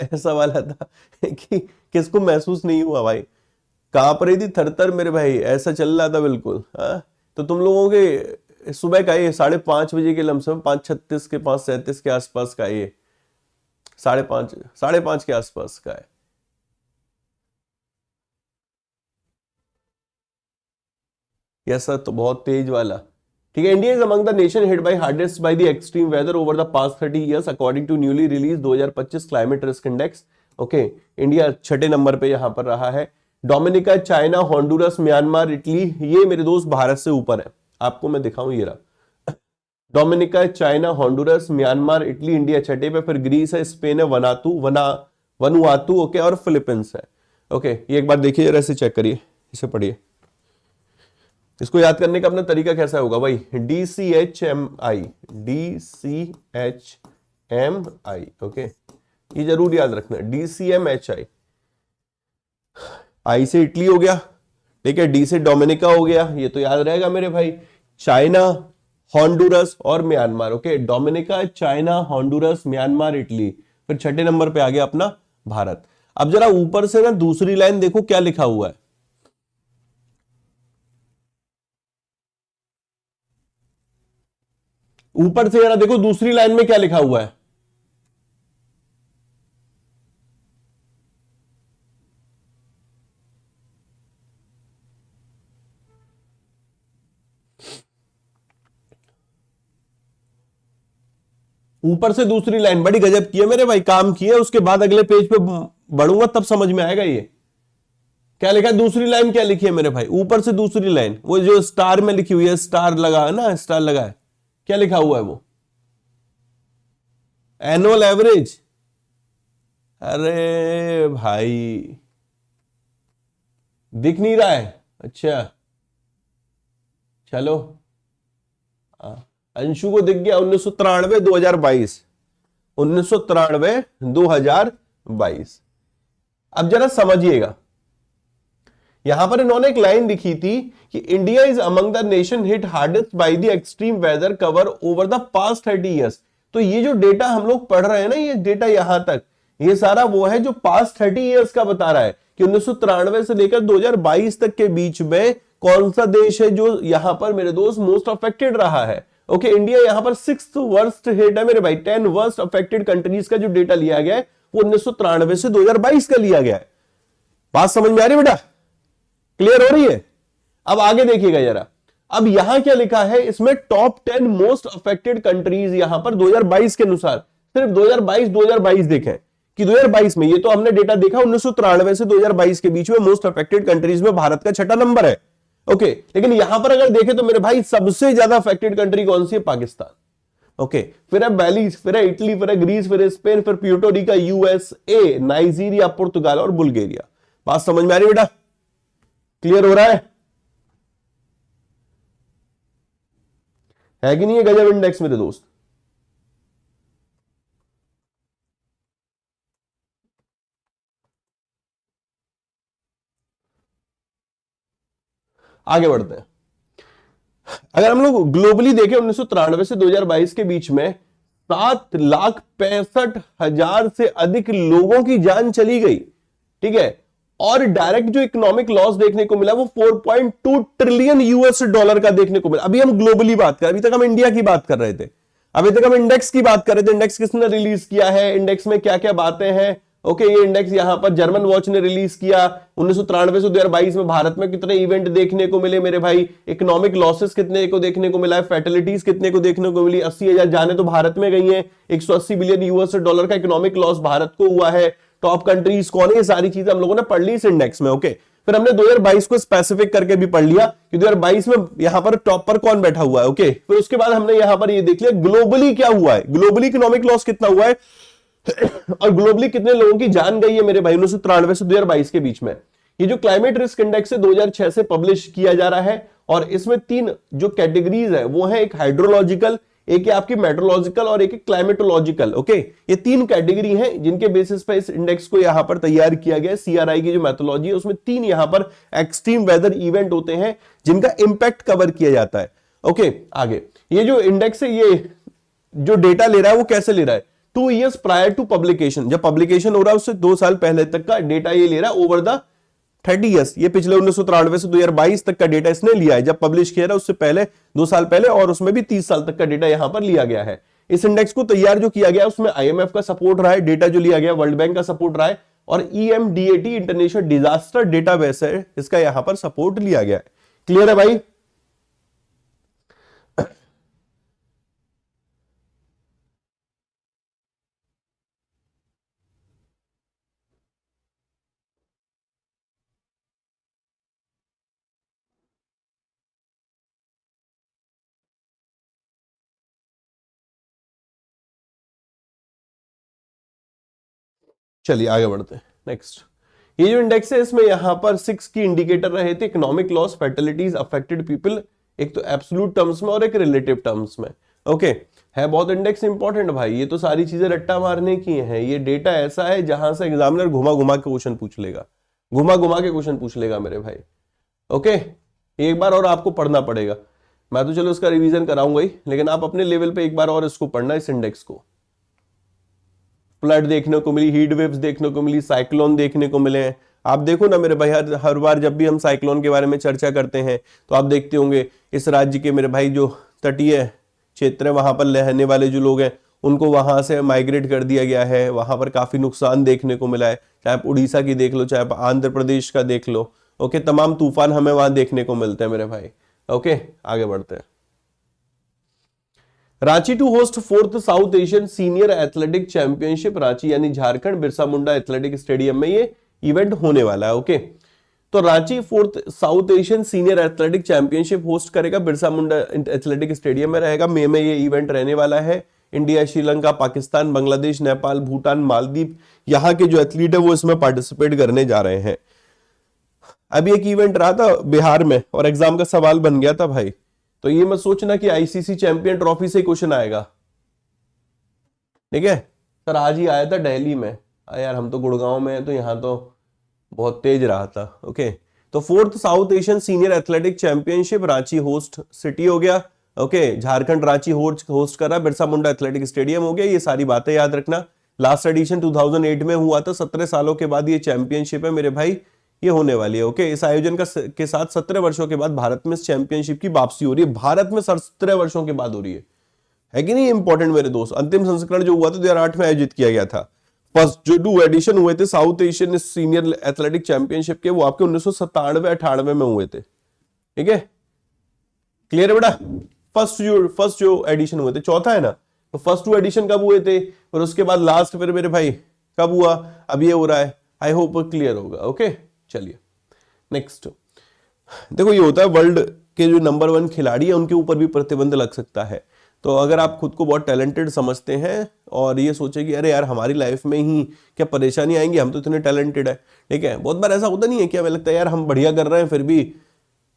ऐसा वाला था कि किसको महसूस नहीं हुआ भाई, कांप रही थी थरथर मेरे भाई, ऐसा चल रहा था बिल्कुल। हाँ, तो तुम लोगों के सुबह का ये 5:30 बजे के लमसम 5:36 के 5:37 के आसपास का, ये 5:30 के आसपास का है। यस सर, तो बहुत तेज वाला। ठीक है, India is among the nation hit by hardest by the extreme weather over the past 30 years according to newly release 2025 climate risk index. Okay, India 6ठे नंबर पे यहां पर रहा है। Dominica, China, Honduras, Myanmar, Italy, ये मेरे दोस्त भारत से ऊपर है। आपको मैं दिखाऊं, ये रहा Dominica, China, Honduras, Myanmar, Italy, India 6ठे पे, फिर ग्रीस है, स्पेन है, वनुआतु, ओके, और फिलीपींस है। ओके, ये एक बार देखिए जरा, इसे चेक करिए, इसे पढ़िए। इसको याद करने का अपना तरीका कैसा होगा भाई, DCHMI, DCHMI। ओके, ये जरूर याद रखना, DCMHI। आई से इटली हो गया, ठीक है, डी से डोमिनिका हो गया, ये तो याद रहेगा मेरे भाई, चाइना, होंडुरस और Myanmar. Okay, Dominica, China, Honduras, Myanmar, Italy, फिर 6ठे नंबर पे आ गया अपना भारत। अब जरा ऊपर से ना दूसरी लाइन देखो क्या लिखा हुआ है, ऊपर से जरा देखो दूसरी लाइन में क्या लिखा हुआ है। ऊपर से दूसरी लाइन बड़ी गजब की है मेरे भाई, काम किया, उसके बाद अगले पेज पे बढ़ूंगा तब समझ में आएगा ये। क्या लिखा है, दूसरी लाइन क्या लिखी है मेरे भाई, ऊपर से दूसरी लाइन, वो जो स्टार में लिखी हुई है, स्टार लगा है ना, स्टार लगा है, क्या लिखा हुआ है वो, एनुअल एवरेज। अरे भाई दिख नहीं रहा है, अच्छा चलो, अंशु को दिख गया, 1993 2022, 1993 2022। अब जरा समझिएगा, यहां पर इन्होंने एक लाइन लिखी थी कि India is among the nation hit hardest by the extreme weather cover over the past 30 years. तो ये जो डेटा हम लोग पढ़ रहे हैं ना, ये डेटा यहां तक, ये सारा वो है जो पास्ट 30 ईयर्स का बता रहा है कि 1993 से लेकर 2022 तक के बीच में कौन सा देश है जो यहां पर मेरे दोस्त मोस्ट अफेक्टेड रहा है। ओके, इंडिया यहां पर 6th वर्स्ट हिट है मेरे भाई, 10 वर्स्ट अफेक्टेड कंट्रीज का जो डेटा लिया गया है वो 1993 से 2022 का लिया गया है। बात समझ में आ रही है बेटा, क्लियर हो रही है? अब आगे देखिएगा जरा, अब यहां क्या लिखा है, इसमें टॉप 10 मोस्ट अफेक्टेड कंट्रीज यहां पर 2022 के अनुसार, सिर्फ 2022 देखें कि 2022 में, ये तो हमने डेटा देखा 1993 से 2022 के बीच में मोस्ट अफेक्टेड कंट्रीज में भारत का 6ठा नंबर है। ओके, लेकिन यहां पर अगर देखें तो मेरे भाई सबसे ज्यादा अफेक्टेड कंट्री कौन सी है, पाकिस्तान। ओके, फिर है बेलीज, फिर है इटली, फिर है ग्रीस, फिर है स्पेन, फिर प्यूर्टोरिको, यूएसए, नाइजीरिया, पुर्तगाल और बुल्गारिया। बात समझ में आ रही है बेटा, क्लियर हो रहा है कि नहीं है गजब इंडेक्स मेरे दोस्त? आगे बढ़ते हैं। अगर हम लोग ग्लोबली देखें 1993 से 2022 के बीच में 7,65,000 से अधिक लोगों की जान चली गई, ठीक है, और डायरेक्ट जो इकोनॉमिक लॉस देखने को मिला वो 4.2 ट्रिलियन यूएस डॉलर का देखने को मिला। अभी हम ग्लोबली बात कर, अभी तक हम इंडिया की बात कर रहे थे, अभी तक हम इंडेक्स की बात कर रहे थे। इंडेक्स किसने रिलीज किया है, इंडेक्स में क्या क्या बातें हैं। ओके, ये इंडेक्स यहां पर जर्मन वॉच ने रिलीज किया 1993 से 2022 में। भारत में कितने इवेंट देखने को मिले मेरे भाई, इकोनॉमिक लॉसेस कितने को देखने को मिला है, फैटेलिटीज कितने को देखने को मिली, 80,000 जाने तो भारत में गई हैं, 180 बिलियन यूएस डॉलर का इकोनॉमिक लॉस भारत को हुआ है, टॉप कंट्रीज कौन है, ये सारी चीजें हम लोगों ने पढ़ ली इस इंडेक्स में। ओके, फिर हमने 2022 को स्पेसिफिक करके भी पढ़ लिया कि 2022 में यहां पर टॉप पर कौन बैठा हुआ है। ओके, फिर उसके बाद हमने यहां पर ये देख लिया ग्लोबली क्या हुआ है, ग्लोबली इकोनॉमिक लॉस कितना हुआ है और ग्लोबली कितने लोगों की जान गई है मेरे भाई 1993 से 2022 के बीच में। ये जो क्लाइमेट रिस्क इंडेक्स है 2006 से पब्लिश किया जा रहा है और इसमें 3 जो कैटेगरीज है वो है, एक हाइड्रोलॉजिकल, एक है आपकी मेट्रोलॉजिकल और एक है क्लाइमेटोलॉजिकल। ओके, ये 3 कैटेगरी हैं जिनके बेसिस पे इस इंडेक्स को यहां पर तैयार किया गया है। सीआरआई की जो मेथोलॉजी है उसमें 3 यहां पर एक्सट्रीम वेदर इवेंट होते हैं जिनका इंपैक्ट कवर किया जाता है। ओके, आगे ये जो इंडेक्स है, ये जो डेटा ले रहा है वो कैसे ले रहा है, 2 ईयर्स प्रायर टू पब्लिकेशन, जब पब्लिकेशन हो रहा है उससे 2 साल पहले तक का डेटा ये ले रहा है ओवर द 30 ईयर्स। ये पिछले 1993 से 2022 तक का डेटा इसने लिया है, जब पब्लिश किया था उससे पहले 2 साल पहले, और उसमें भी 30 साल तक का डेटा यहां पर लिया गया है। इस इंडेक्स को तैयार जो किया गया उसमें आईएमएफ का सपोर्ट रहा है, डेटा जो लिया गया वर्ल्ड बैंक का सपोर्ट रहा है, और ईएमडीएटी इंटरनेशनल डिजास्टर डेटाबेस है, इसका यहां पर सपोर्ट लिया गया है। क्लियर है भाई? चलिए आगे बढ़ते हैं। नेक्स्ट, ये जो इंडेक्स है इसमें यहां पर 6 की इंडिकेटर रहे थे, इकोनॉमिक लॉस, फैटेलिटीज, अफेक्टेड पीपल, एक तो एब्सोल्यूट टर्म्स में और एक रिलेटिव टर्म्स में। ओके, है बहुत इंडेक्स इंपॉर्टेंट भाई, ये तो सारी चीजें रट्टा मारने की हैं। ये डेटा ऐसा है जहां से एग्जामिनर घुमा घुमा के क्वेश्चन पूछ लेगा, घुमा घुमा के क्वेश्चन पूछ लेगा मेरे भाई। ओके, एक बार और आपको पढ़ना पड़ेगा, मैं तो चलो इसका रिवीजन कराऊंगा ही, लेकिन आप अपने लेवल पे एक बार और इसको पढ़ना, इस इंडेक्स को। फ्लड देखने को मिली, हीट वेव्स देखने को मिली, साइक्लोन देखने को मिले हैं। आप देखो ना मेरे भाई, हर बार जब भी हम साइक्लोन के बारे में चर्चा करते हैं तो आप देखते होंगे इस राज्य के मेरे भाई जो तटीय क्षेत्र है वहां पर रहने वाले जो लोग हैं उनको वहां से माइग्रेट कर दिया गया है, वहां पर काफी नुकसान देखने को मिला है, चाहे आप उड़ीसा की देख लो, चाहे आप आंध्र प्रदेश का देख लो। ओके, तमाम तूफान हमें वहां देखने को मिलते हैं मेरे भाई। ओके, आगे बढ़ते हैं। Ranchi to host 4th South Asian senior athletic championship, Ranchi यानी झारखंड बिरसा मुंडा एथलेटिक स्टेडियम में ये इवेंट होने वाला है। ओके, तो Ranchi 4th South Asian senior athletic championship host करेगा, बिरसा मुंडा एथलेटिक स्टेडियम में रहेगा। मई में ये इवेंट रहने वाला है। इंडिया, श्रीलंका, पाकिस्तान, बांग्लादेश, नेपाल, भूटान, मालदीव, यहाँ के जो एथलीट है वो इसमें पार्टिसिपेट करने जा रहे हैं। अभी एक इवेंट रहा था बिहार में और एग्जाम का सवाल बन गया था भाई, तो ये मत सोचना कि आईसीसी चैंपियन ट्रॉफी से क्वेश्चन आएगा, ठीक है सर। आज ही आया था दिल्ली में, यार हम तो गुड़गांव में हैं तो यहाँ तो बहुत तेज रहा था। ओके, तो 4th South Asian senior athletic championship Ranchi host city हो गया। ओके, झारखंड रांची होस्ट कर रहा, बिरसा मुंडा एथलेटिक स्टेडियम हो गया। ये सारी बातें याद रखना। लास्ट एडिशन 2008 में हुआ था, 17 सालों के बाद ये चैंपियनशिप है मेरे भाई, ये होने वाली है। ओके, इस आयोजन के साथ 17 वर्षों के बाद भारत में इस चैंपियनशिप की वापसी हो रही है। भारत में 17 वर्षों के बाद हो रही है कि नहीं? इंपॉर्टेंट मेरे दोस्त। अंतिम संस्करण जो हुआ था 2008 में आयोजित किया गया था। फर्स्ट जो 2 एडिशन हुए थे south Asian senior athletic championship के, वो आपके 1997-98 में हुए थे। ठीक है, क्लियर है बेटा? फर्स्ट जो एडिशन हुए थे, चौथा है ना, तो फर्स्ट 2 एडिशन कब हुए थे, और उसके बाद लास्ट फिर मेरे भाई कब हुआ, अब ये हो रहा है। आई होप क्लियर होगा। ओके, चलिए नेक्स्ट। देखो, ये होता है वर्ल्ड के जो नंबर 1 खिलाड़ी है उनके ऊपर भी प्रतिबंध लग सकता है। तो अगर आप खुद को बहुत टैलेंटेड समझते हैं और ये सोचे कि अरे यार हमारी लाइफ में ही क्या परेशानी आएंगी, हम तो इतने टैलेंटेड है, ठीक है। बहुत बार ऐसा होता नहीं है क्या, हमें लगता है यार हम बढ़िया कर रहे हैं फिर भी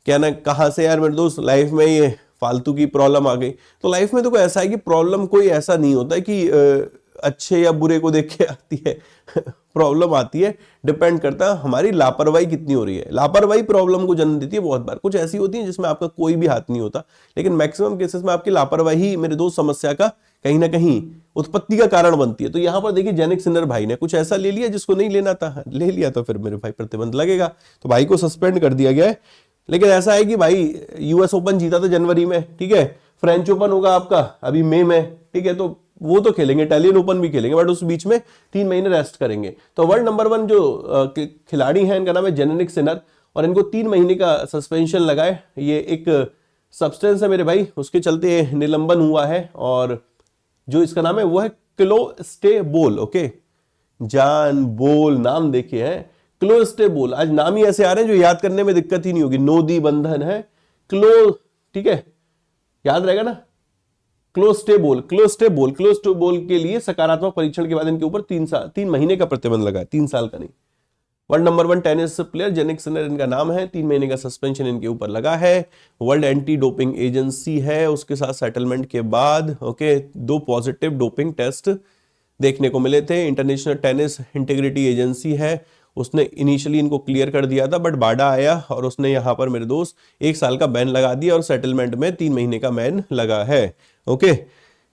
क्या ना कहाँ से यार मेरे दोस्त लाइफ में ये फालतू की प्रॉब्लम आ गई। तो लाइफ में तो कोई ऐसा है कि प्रॉब्लम कोई ऐसा नहीं होता है कि अच्छे या बुरे को देख के आती है प्रॉब्लम आती है, डिपेंड करता है हमारी लापरवाही कितनी हो रही है। लापरवाही प्रॉब्लम को जन्म देती है। बहुत बार कुछ ऐसी होती है जिसमें आपका कोई भी हाथ नहीं होता, लेकिन मैक्सिमम केसेस में आपकी लापरवाही मेरे दोस्त समस्या का कहीं ना कहीं उत्पत्ति का कारण बनती है। तो यहां पर देखिए जेनिक सिन्नर भाई ने कुछ ऐसा ले लिया जिसको नहीं लेना था, ले लिया, तो फिर मेरे भाई प्रतिबंध लगेगा। तो भाई को सस्पेंड कर दिया गया है। लेकिन ऐसा है कि भाई यूएस ओपन जीता था जनवरी में, ठीक है, फ्रेंच ओपन होगा आपका अभी मई में, ठीक है, तो वो तो खेलेंगे, इटालियन ओपन भी खेलेंगे, बट उस बीच में 3 महीने रेस्ट करेंगे। तो वर्ल्ड नंबर 1 जो खिलाड़ी हैं इनका नाम है जेनिक सिन्नर, और इनको 3 महीने का सस्पेंशन लगा है। ये एक सब्सटेंस है मेरे भाई, उसके चलते निलंबन हुआ है, और जो इसका नाम है वो है क्लोस्टेबोल। ओके, जान बोल नाम देखिए है, क्लोस्टेबोल। आज नाम ही ऐसे आ रहे हैं जो याद करने में दिक्कत ही नहीं होगी। नोदी बंधन है क्लो, ठीक है, याद रहेगा ना। क्लोस्टेबोल के लिए सकारात्मक परीक्षण के बाद इनके ऊपर 3 महीने का प्रतिबंध लगा है, 3 साल का नहीं। World number 1 tennis player Jannik Sinner इनका नाम है, 3 महीने का सस्पेंशन इनके ऊपर लगा है। वर्ल्ड एंटी डोपिंग एजेंसी है, उसके साथ सेटलमेंट के बाद ओके 2 पॉजिटिव डोपिंग टेस्ट देखने को मिले थे। इंटरनेशनल टेनिस इंटीग्रिटी एजेंसी है, उसने इनिशियली इनको क्लियर कर दिया था, बट बाडा आया और उसने यहां पर मेरे दोस्त 1 साल का बैन लगा दिया, और सेटलमेंट में 3 महीने का बैन लगा है। ओके,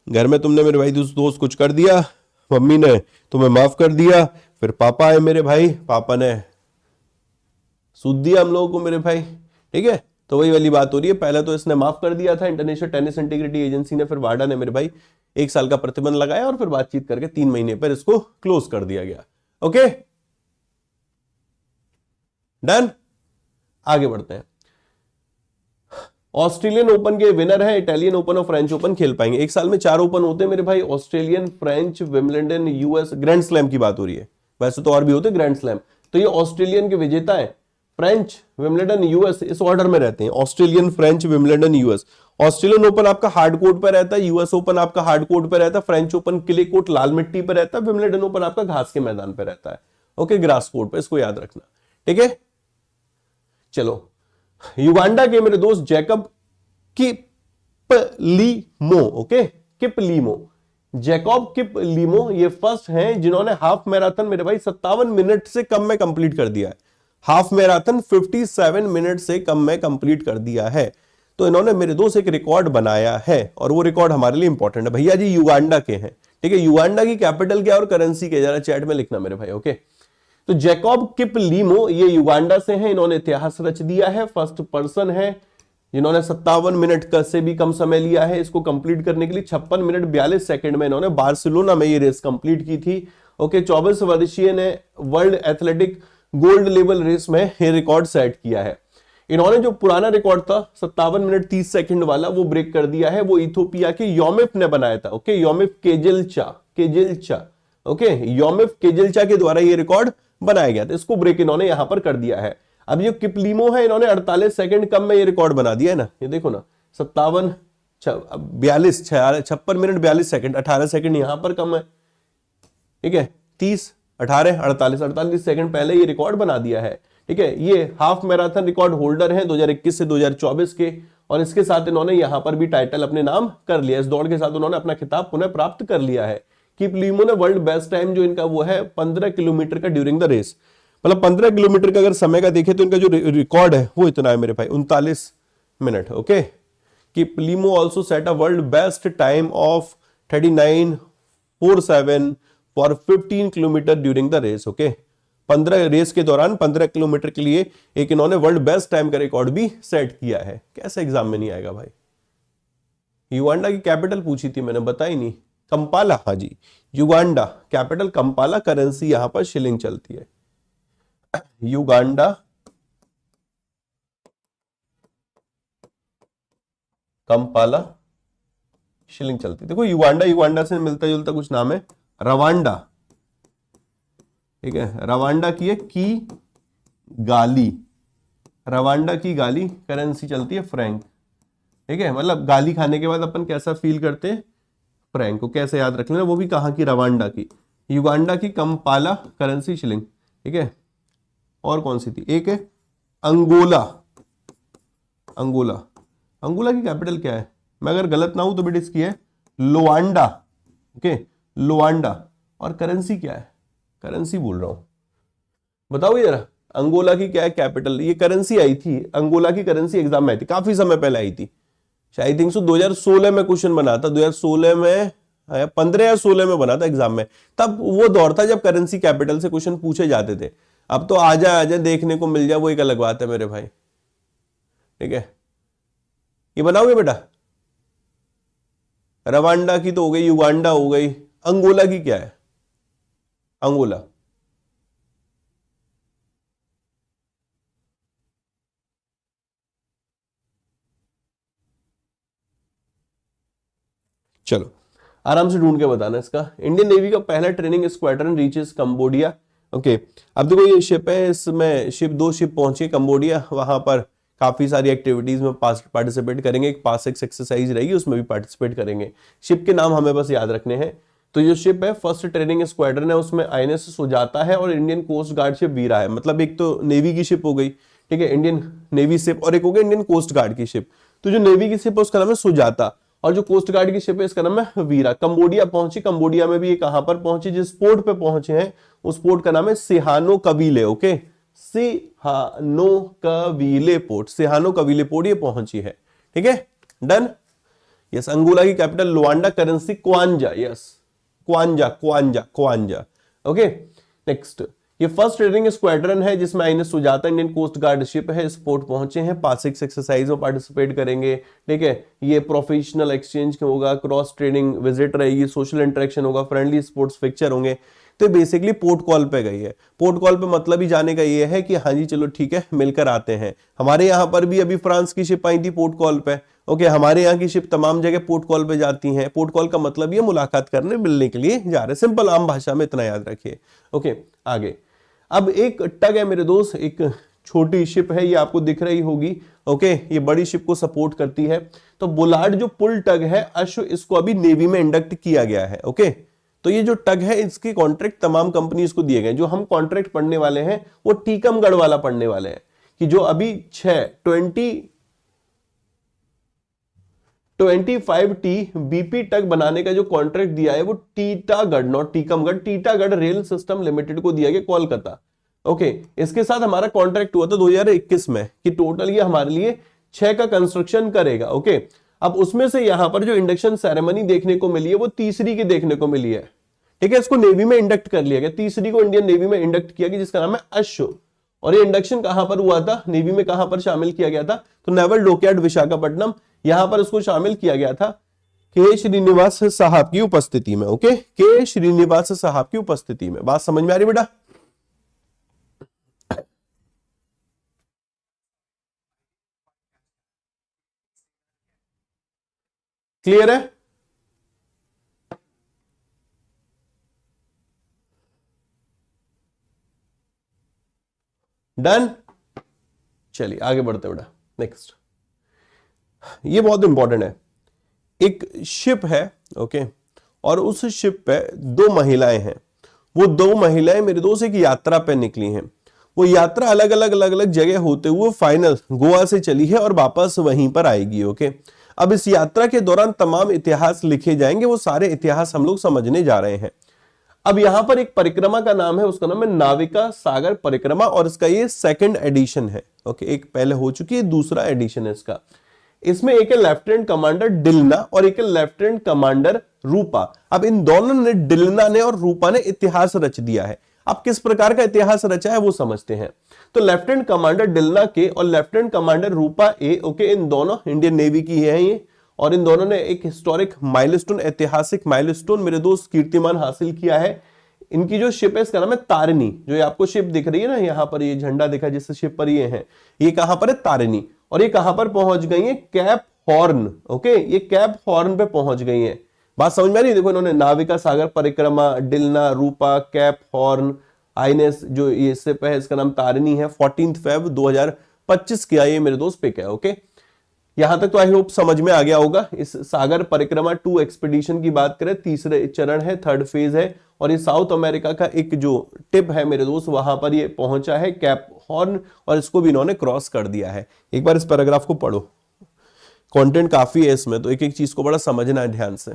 घर में तुमने मेरे भाई दोस्त कुछ कर दिया, मम्मी ने तुम्हें माफ कर दिया, फिर पापा आए मेरे भाई, पापा ने सूद दिया हम लोगों को मेरे भाई, ठीक है। तो वही वाली बात हो रही है, पहले तो इसने माफ कर दिया था इंटरनेशनल टेनिस इंटीग्रिटी एजेंसी ने, फिर वाडा ने मेरे भाई 1 साल का प्रतिबंध लगाया, और फिर बातचीत करके 3 महीने पर इसको क्लोज कर दिया गया। ओके डन, आगे बढ़ते हैं। ऑस्ट्रेलियन ओपन के विनर है, इटालियन ओपन और फ्रेंच ओपन खेल पाएंगे। 1 साल में 4 ओपन होते हैं मेरे भाई, Australian, French, Wimbledon, US. Grand slam की बात हो रही है, वैसे तो और भी होते हैं ग्रैंड स्लैम। तो ये ऑस्ट्रेलियन के विजेता है, फ्रेंच, विंबलडन, यूएस, इस ऑर्डर में रहते हैं। Australian, French, Wimbledon, US. Australian open आपका हार्ड कोर्ट पर रहता है, यूएस ओपन आपका हार्ड कोर्ट पर रहता है, फ्रेंच ओपन क्ले कोर्ट लाल मिट्टी पर रहता है, विंबलडन ओपन आपका घास के मैदान पर रहता है। ओके, ग्रास कोर्ट पर, इसको याद रखना, ठीक है। चलो, युगांडा के मेरे दोस्त जैकब किपलीमो, ओके, किपलीमो, जैकब किपलीमो, ये फर्स्ट हैं जिन्होंने हाफ मैराथन मेरे भाई 57 मिनट से कम में कंप्लीट कर दिया है। हाफ मैराथन 57 मिनट से कम में कंप्लीट कर दिया है। तो इन्होंने मेरे दोस्त एक रिकॉर्ड बनाया है, और वो रिकॉर्ड हमारे लिए इंपॉर्टेंट है। भैया जी युगांडा के हैं, ठीक है। युगांडा की कैपिटल क्या और करेंसी क्या, जरा चैट में लिखना मेरे भाई। ओके, तो जैकब किपलीमो ये युगांडा से हैं, इन्होंने इतिहास रच दिया है। फर्स्ट पर्सन है जिन्होंने 57 मिनट का से भी कम समय लिया है इसको कंप्लीट करने के लिए। 56 मिनट 42 सेकंड में इन्होंने बार्सिलोना में ये रेस कंप्लीट की थी। ओके, 24 वर्षीय ने world athletic gold level race में ये रिकॉर्ड सेट किया है। इन्होंने जो पुराना रिकॉर्ड था 57 मिनट 30 सेकंड वाला, वो ब्रेक कर दिया है। वो इथियोपिया के योमिफ ने बनाया था। ओके, योमिफ केजेल्चा, ओके, योमिफ केजेल्चा के द्वारा ये रिकॉर्ड बनाया गया था। इसको ब्रेक इन्होंने यहां पर कर दिया है। अब ये किपलीमो है, इन्होंने 48 सेकंड कम में ये रिकॉर्ड बना दिया है ना, ये देखो ना 57 42 56 मिनट 42 सेकंड, 18 सेकंड यहां पर कम है, ठीक है। 30 18 48 सेकंड पहले ये रिकॉर्ड बना दिया है, ठीक है। ये हाफ मैराथन रिकॉर्ड होल्डर हैं 2021 से 2024 के, और इसके साथ इन्होंने यहां पर भी टाइटल अपने नाम कर लिया, इस दौड़ के साथ उन्होंने अपना खिताब पुनः प्राप्त कर लिया है। किपलीमो ने वर्ल्ड बेस्ट टाइम जो इनका वो है 15 किलोमीटर का ड्यूरिंग द रेस, मतलब 15 किलोमीटर का अगर समय का देखें तो इनका जो रिकॉर्ड है वो इतना है मेरे भाई, 39 minute, okay. Kiplimo also set a world best time of 39:47 for 15 kilometre during the race, okay. 15 race के दौरान 15 किलोमीटर के लिए एक इन्होंने वर्ल्ड बेस्ट टाइम का रिकॉर्ड भी सेट किया है। कैसे एग्जाम में नहीं आएगा भाई? युगांडा की कैपिटल पूछी थी मैंने, बताई नहीं। कंपाला, हाँ जी, युगांडा कैपिटल कंपाला, करेंसी यहां पर शिलिंग चलती है। युगांडा कंपाला शिलिंग चलती है। देखो युगांडा, युगांडा से मिलता जुलता कुछ नाम है, रवांडा, ठीक है। रवांडा की है की गाली, रवांडा की गाली करेंसी चलती है फ्रैंक, ठीक है। मतलब गाली खाने के बाद अपन कैसा फील करते हैं, फ्रैंक को कैसे याद रख लेना, वो भी कहां की, रवांडा की। युगांडा की कंपाला करेंसी शिलिंग, ठीक है। और कौन सी थी, एक है अंगोला, अंगोला, अंगोला की कैपिटल क्या है, मैं अगर गलत ना हूं तो बेटा इसकी है लोआंडा, ओके, लोआंडा। और करेंसी क्या है, करेंसी बोल रहा हूं, बताओ जरा, अंगोला की क्या है कैपिटल? ये करेंसी आई थी, अंगोला की करेंसी एग्जाम में आई थी, काफी समय पहले आई थी, शायद थिंक सो 2016 में क्वेश्चन बना था, 2016 में 15 या 16 में बना था एग्जाम में। तब वो दौर था जब करेंसी कैपिटल से क्वेश्चन पूछे जाते थे। अब तो आजा आजा देखने को मिल जाए, वो एक अलग बात है मेरे भाई, ठीक है। ये बनाओगे बेटा? रवांडा की तो हो गई, युगांडा हो गई, अंगोला की क्या है, अंगोला? चलो आराम से ढूंढ के बताना इसका। इंडियन नेवी का पहला training squadron reaches Cambodia, okay. अब देखो ये शिप है, इसमें शिप, 2 शिप पहुंची कंबोडिया, वहां पर काफी सारी एक्टिविटीज में पार्टिसिपेट करेंगे, एक पास एक्सरसाइज रहेगी उसमें भी पार्टिसिपेट करेंगे। शिप के नाम हमें बस याद रखने हैं। तो जो शिप है फर्स्ट ट्रेनिंग स्क्वाड्रन है, उसमें आईएनएस सुजाता है और इंडियन कोस्ट गार्ड शिप वीरा है। मतलब एक तो नेवी की शिप हो गई, ठीक है, इंडियन नेवी शिप, और एक हो गई इंडियन कोस्ट गार्ड की शिप। तो जो नेवी की शिप है उसका नाम है सुजाता, और जो कोस्ट गार्ड की शिप है इसका नाम है वीरा। कंबोडिया पहुंची, कंबोडिया में भी ये कहां पर पहुंची, जिस पोर्ट पे पहुंचे हैं उस पोर्ट का नाम है सिहानो कबीले, ओके, सिहानो कबीले पोर्ट, सिहानो कबीले पोर्ट ये पहुंची है, ठीक है, डन। यस, अंगोला की capital Luanda, currency Kwanza, yes, Kwanza Kwanza Kwanza, okay. Next, ये फर्स्ट ट्रेनिंग स्क्वाड्रन है जिसमें INS Sujata Indian Coast Guard ship है, स्पोर्ट पहुंचे हैं, पासिक्स एक्सरसाइज में पार्टिसिपेट करेंगे, ठीक है। ये प्रोफेशनल एक्सचेंज होगा, क्रॉस ट्रेनिंग विजिट रहेगी, सोशल इंटरेक्शन होगा, फ्रेंडली स्पोर्ट्स फिक्चर होंगे। तो बेसिकली पोर्ट कॉल पे गई है। पोर्ट कॉल पे मतलब ही जाने का ये है कि हाँ जी चलो ठीक है मिलकर आते हैं। हमारे यहाँ पर भी अभी फ्रांस की शिप आई थी पोर्ट कॉल पे, ओके। हमारे यहाँ की शिप तमाम जगह पोर्ट कॉल पे जाती हैं। पोर्ट कॉल का मतलब ये मुलाकात करने, मिलने के लिए जा रहे, सिंपल आम भाषा में इतना याद रखिए, ओके। आगे, अब एक टग है मेरे दोस्त, एक छोटी शिप है, ये आपको दिख रही होगी, ओके। ये बड़ी शिप को सपोर्ट करती है। तो बुलार्ड जो पुल टग है अश्व, इसको अभी नेवी में इंडक्ट किया गया है, ओके। तो ये जो टग है इसके कॉन्ट्रैक्ट तमाम कंपनीज को दिए गए। जो हम कॉन्ट्रैक्ट पढ़ने वाले हैं वो टीकमगढ़ वाला पढ़ने वाले हैं, कि जो अभी 25T बीपी टग बनाने का जो कॉन्ट्रैक्ट दिया है वो Titagarh, not Tikamgarh, Titagarh rail system limited को दिया गया, कोलकाता, ओके। इसके साथ हमारा कॉन्ट्रैक्ट हुआ था 2021 में कि टोटल ये हमारे लिए 6 का कंस्ट्रक्शन करेगा, ओके। अब उसमें से यहां पर जो इंडक्शन सेरेमनी देखने को मिली है वो तीसरी की देखने को मिली है, ठीक है। इसको नेवी में इंडक्ट कर लिया गया, तीसरी को इंडियन नेवी में इंडक्ट किया गया, जिसका नाम है अश्व। और ये इंडक्शन कहां पर हुआ था, नेवी में कहां पर शामिल किया गया था, तो नेवल डॉकयार्ड विशाखापट्टनम, यहां पर उसको शामिल किया गया था के श्रीनिवास साहब की उपस्थिति में, ओके, के श्रीनिवास साहब की उपस्थिति में। बात समझ में आ रही बेटा? क्लियर है? डन। चलिए आगे बढ़ते बेटा। नेक्स्ट, ये बहुत इंपॉर्टेंट है। एक शिप है, ओके, और उस शिप पे दो महिलाएं हैं। वो दो महिलाएं मेरे दोस्त एक यात्रा पे निकली हैं। वो यात्रा अलग अलग जगह होते हुए फाइनल गोवा से चली है और वापस वहीं पर आएगी। ओके, अब इस यात्रा के दौरान तमाम इतिहास लिखे जाएंगे, वो सारे इतिहास हम लोग समझने जा रहे हैं। अब यहां पर एक परिक्रमा का नाम है, उसका नाम है नाविका सागर परिक्रमा, और इसका ये सेकंड एडिशन है। ओके, एक पहले हो चुकी है, दूसरा एडिशन है इसका। इसमें एक है लेफ्टिनेंट कमांडर डिलना और एक है लेफ्टिनेंट कमांडर रूपा। अब इन दोनों ने, डिलना ने और रूपा ने, इतिहास रच दिया है। अब किस प्रकार का इतिहास रचा है वो समझते हैं। तो लेफ्टिनेंट कमांडर डिलना के और लेफ्टिनेंट कमांडर रूपा ए, ओके, इन दोनों इंडियन नेवी की है ये, और इन दोनों ने एक हिस्टोरिक माइलस्टोन, ऐतिहासिक माइलस्टोन मेरे दोस्त कीर्तिमान हासिल किया है। इनकी जो शिप है इसका नाम है तारिणी। जो ये आपको शिप दिख रही है ना, यहाँ पर ये झंडा दिखा जिस शिप पर ये है, ये कहां पर है? तारिणी। और ये कहां पर पहुंच गई है? Cap horn. ओके, ये कैप हॉर्न पे पहुंच गई है। बात समझ में आ रही है? देखो इन्होंने नाविका सागर परिक्रमा, डिलना, रूपा, कैप हॉर्न, आईएनएस जो ये शिप है इसका नाम तारिणी है। 14 Feb 2025 किया ये मेरे दोस्त पिक है। ओके, यहां तक तो आई होप समझ में आ गया होगा। इस सागर परिक्रमा 2 एक्सपीडिशन की बात करें, तीसरे चरण है, थर्ड फेज है, और ये साउथ अमेरिका का एक जो टिप है मेरे दोस्त, वहां पर ये पहुंचा है कैप हॉर्न, और इसको भी इन्होंने क्रॉस कर दिया है। एक बार इस पैराग्राफ को पढ़ो, कंटेंट काफी है इसमें, तो एक एक चीज को बड़ा समझना है ध्यान से।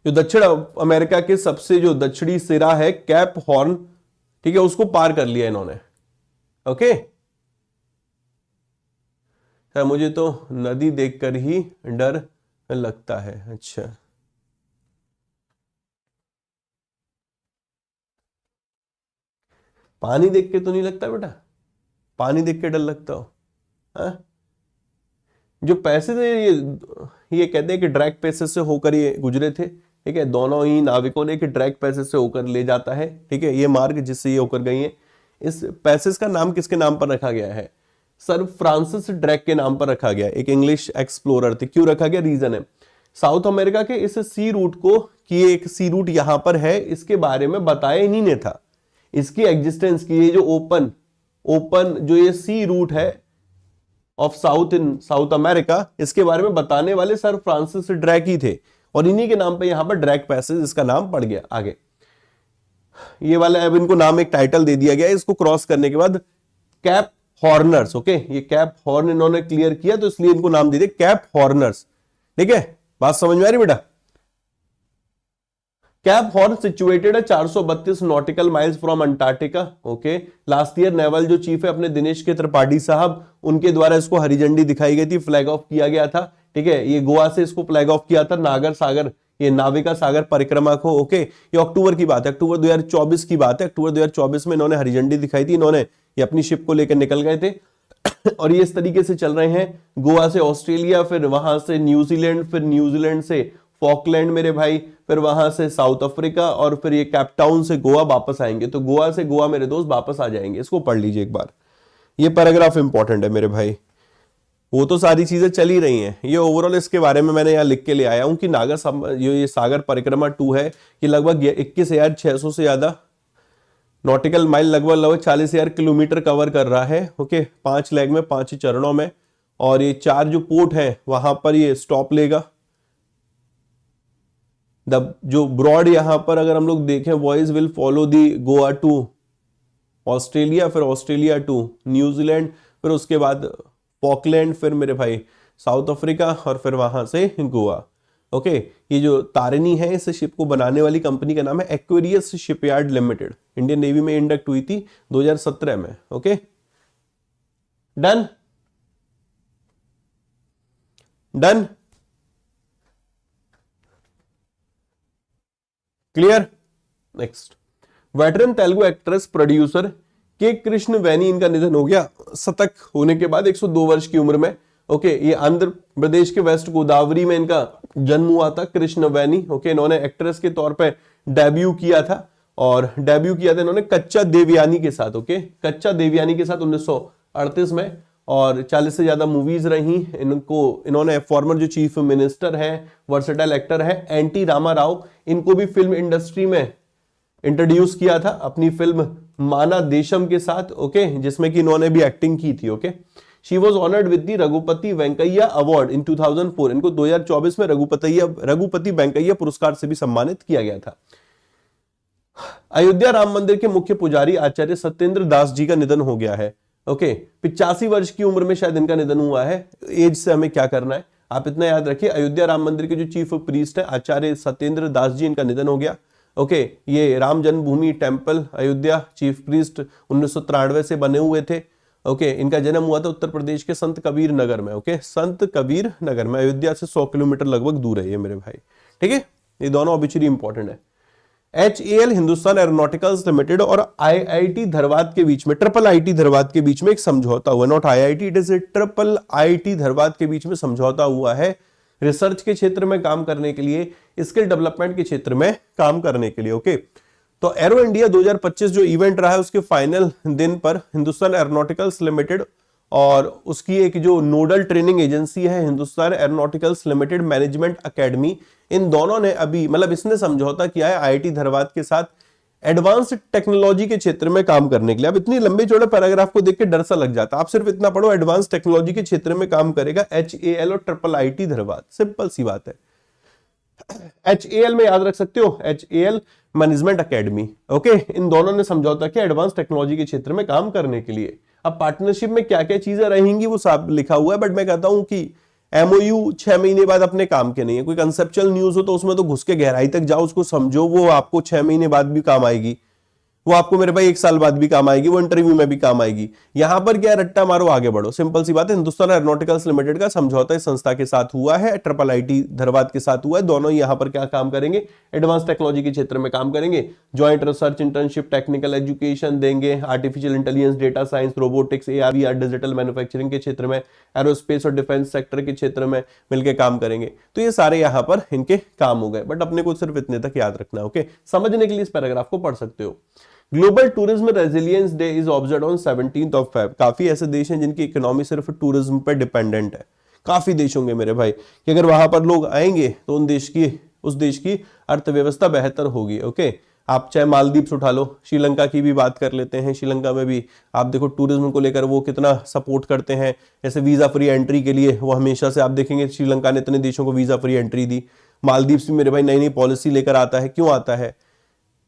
जो दक्षिण अमेरिका के सबसे जो दक्षिणी सिरा है कैप हॉर्न, ठीक है, उसको पार कर लिया इन्होंने। ओके, मुझे तो नदी देखकर ही डर लगता है। अच्छा, पानी देख के तो नहीं लगता बेटा? पानी देख के डर लगता हो? हाँ? जो पैसे थे ये कहते हैं कि ड्रैग पैसेज से होकर ये गुजरे थे। ठीक है, दोनों ही नाविकों ने कि ड्रैग पैसेज से होकर ले जाता है। ठीक है, ये मार्ग जिससे ये होकर गई है। इस पैसेज का नाम किसके नाम पर रखा गया है? सर फ्रांसिस ड्रैक के नाम पर रखा गया। एक इंग्लिश एक्सप्लोरर थे। क्यों रखा गया? रीजन है, साउथ अमेरिका के इस सी रूट को, कि एक सी रूट यहां पर है, इसके बारे में बताया इन्हीं ने था, इसकी एग्जिस्टेंस की। ये जो ओपन जो ये सी रूट है of south in south America, इसके बारे में बताने वाले सर फ्रांसिस ड्रैक ही थे, और इन्हीं के नाम पे यहां पर ड्रैक पैसेज इसका नाम पड़ गया। आगे ये वाला अब इनको नाम, एक टाइटल दे दिया गया है। इसको क्रॉस करने के बाद कैप हॉर्नर्स। ओके, ये कैप हॉर्न इन्होंने क्लियर किया, तो इसलिए इनको नाम दे दिया कैप हॉर्नर्स। ठीक है, बात समझ में आ रही बेटा? कैप हॉर्न सिचुएटेड है 432 nautical miles from Antarctica. Okay, last year naval जो चीफ है अपने दिनेश के त्रिपाठी साहब, उनके द्वारा इसको हरी झंडी दिखाई गई थी, फ्लैग ऑफ किया गया था। ठीक है, ये गोवा से इसको फ्लैग ऑफ किया था, नागर सागर, ये नाविका सागर परिक्रमा को। ओके, ये अक्टूबर की बात है, अक्टूबर 2024 की बात है। अक्टूबर 2024 में इन्होंने हरी झंडी दिखाई थी। इन्होंने ये अपनी शिप को लेकर निकल गए थे और ये इस तरीके से चल रहे हैं, गोवा से ऑस्ट्रेलिया, फिर वहां से न्यूजीलैंड, फिर न्यूजीलैंड से फॉकलैंड मेरे भाई, फिर वहां से साउथ अफ्रीका, और फिर ये कैपटाउन से गोवा वापस आएंगे। तो गोवा से गोवा मेरे दोस्त वापस आ जाएंगे। इसको पढ़ लीजिए एक बार, ये पैराग्राफ इंपॉर्टेंट है मेरे भाई। वो तो सारी चीजें चल ही रही हैं, ये ओवरऑल इसके बारे में मैंने यहाँ लिख के ले आया हूं कि ये सागर परिक्रमा 2 है, कि लगभग 21,600 से ज्यादा नॉटिकल माइल, लगभग 40,000 किलोमीटर कवर कर रहा है। ओके, 5 लेग में, 5 चरणों में, और ये 4 जो पोर्ट है वहां पर ये स्टॉप लेगा। जो ब्रॉड यहां पर अगर हम लोग देखें, voice will follow the Goa to Australia, फिर ऑस्ट्रेलिया टू न्यूजीलैंड, फिर उसके बाद फॉकलैंड, फिर मेरे भाई साउथ अफ्रीका, और फिर वहां से गोवा। ओके, ये जो तारिणी है, इस शिप को बनाने वाली कंपनी का नाम है Aquarius shipyard limited. Indian navy में इंडक्ट हुई थी 2017 में। Okay, done done, clear. Next, veteran Telugu actress producer के कृष्ण वैनी, इनका निधन हो गया शतक होने के बाद 102 वर्ष की उम्र में। ओके, ये आंध्र प्रदेश के वेस्ट गोदावरी में इनका जन्म हुआ था, कृष्ण वैनी। ओके, इन्होंने एक्ट्रेस के तौर पे डेब्यू किया था, और डेब्यू किया था इन्होंने कच्चा देवयानी के साथ। ओके, कच्चा देवयानी के साथ 1938 में, और 40 से ज्यादा मूवीज रही इन्होंने। फॉर्मर जो चीफ मिनिस्टर है, वर्सेटाइल एक्टर है, एनटी रामा राव, इनको भी फिल्म इंडस्ट्री में इंट्रोड्यूस किया था अपनी फिल्म माना देशम के साथ, ओके, जिसमें कि इन्होंने भी एक्टिंग की थी, okay. She was honoured with the Raghupati Venkaiah award in 2004। इनको 2024 में रघुपति वेंकैया पुरस्कार से भी सम्मानित किया गया था। अयोध्या राम मंदिर के मुख्य पुजारी आचार्य सत्येंद्र दास जी का निधन हो गया है, ओके। 85 वर्ष की उम्र में शायद इनका निधन हुआ है। एज से हमें क्या करना है, आप इतना याद रखिए। अयोध्या राम मंदिर के जो चीफ प्रीस्ट है आचार्य सत्येंद्र दास जी, इनका निधन हो गया, ओके। ये राम जन्मभूमि टेम्पल अयोध्या चीफ प्रीस्ट 1993 से बने हुए थे, ओके। इनका जन्म हुआ था उत्तर प्रदेश के संत कबीर नगर में, ओके, संत कबीर नगर में। अयोध्या से 100 किलोमीटर लगभग दूर है ये मेरे भाई, ठीक है। ये दोनों ऑब्वियसली इंपॉर्टेंट है। HAL हिंदुस्तान एरोनॉटिकल्स लिमिटेड और IIT धरवाद के बीच में, ट्रिपल IIT धरवाद के बीच में एक समझौता हुआ, not IIT, it is triple IIT Dharwad के बीच में समझौता हुआ है रिसर्च के क्षेत्र में काम करने के लिए, स्किल डेवलपमेंट के क्षेत्र में काम करने के लिए, ओके। तो एरो इंडिया 2025 जो इवेंट रहा है उसके फाइनल दिन पर हिंदुस्तान एरोनॉटिकल्स लिमिटेड और उसकी एक जो नोडल ट्रेनिंग एजेंसी है Hindustan Aeronauticals Limited Management Academy, इन दोनों ने अभी मतलब इसने समझौता किया है IIT धरवाद के साथ एडवांस टेक्नोलॉजी के क्षेत्र में काम करने के लिए। अब इतनी लंबे चौड़े पैराग्राफ को देख के डर सा लग जाता, आप सिर्फ इतना पढ़ो, एडवांस टेक्नोलॉजी के क्षेत्र में काम करेगा HAL और ट्रिपल IIT धरवाद, सिंपल सी बात है। HAL में याद रख सकते हो, HAL मैनेजमेंट एकेडमी, ओके। इन दोनों ने समझौता किया एडवांस टेक्नोलॉजी के क्षेत्र में काम करने के लिए। अब पार्टनरशिप में क्या क्या चीजें रहेंगी वो सब लिखा हुआ है, बट मैं कहता हूं कि MOU 6 महीने बाद अपने काम के नहीं है। कोई कंसेप्चुअल न्यूज हो तो उसमें तो घुस के गहराई तक जाओ, उसको समझो, वो आपको 6 महीने बाद भी काम आएगी, वो आपको मेरे भाई 1 साल बाद भी काम आएगी, वो इंटरव्यू में भी काम आएगी। यहां पर क्या रट्टा मारो आगे बढ़ो, सिंपल सी बात है। हिंदुस्तान एरोनॉटिकल्स लिमिटेड का समझौता इस संस्था के साथ हुआ है, ट्रिपल IIT धरवाद के साथ हुआ है। दोनों यहां पर क्या काम करेंगे, एडवांस टेक्नोलॉजी के क्षेत्र में काम करेंगे। Joint research internship, technical education देंगे, artificial intelligence, data science, robotics, AR/VR, digital manufacturing के क्षेत्र में, एरोस्पेस और डिफेंस सेक्टर के क्षेत्र में मिलकर काम करेंगे। तो ये सारे यहां पर इनके काम हो गए, बट अपने को सिर्फ इतने तक याद रखना है, ओके। समझने के लिए इस पैराग्राफ को पढ़ सकते हो। Global tourism resilience day is observed on 17th of Feb। काफी ऐसे देश हैं जिनकी इकोनॉमी सिर्फ टूरिज्म पर डिपेंडेंट है, काफी देश होंगे मेरे भाई कि अगर वहां पर लोग आएंगे तो उस देश की अर्थव्यवस्था बेहतर होगी, ओके। आप चाहे मालदीव्स उठा लो, श्रीलंका की भी बात कर लेते हैं। श्रीलंका में भी आप देखो टूरिज्म को लेकर वो कितना सपोर्ट करते हैं, जैसे वीजा फ्री एंट्री के लिए वो हमेशा से आप देखेंगे श्रीलंका ने इतने देशों को वीजा फ्री एंट्री दी। मालदीव्स भी मेरे भाई नई नई पॉलिसी लेकर आता है, क्यों आता है,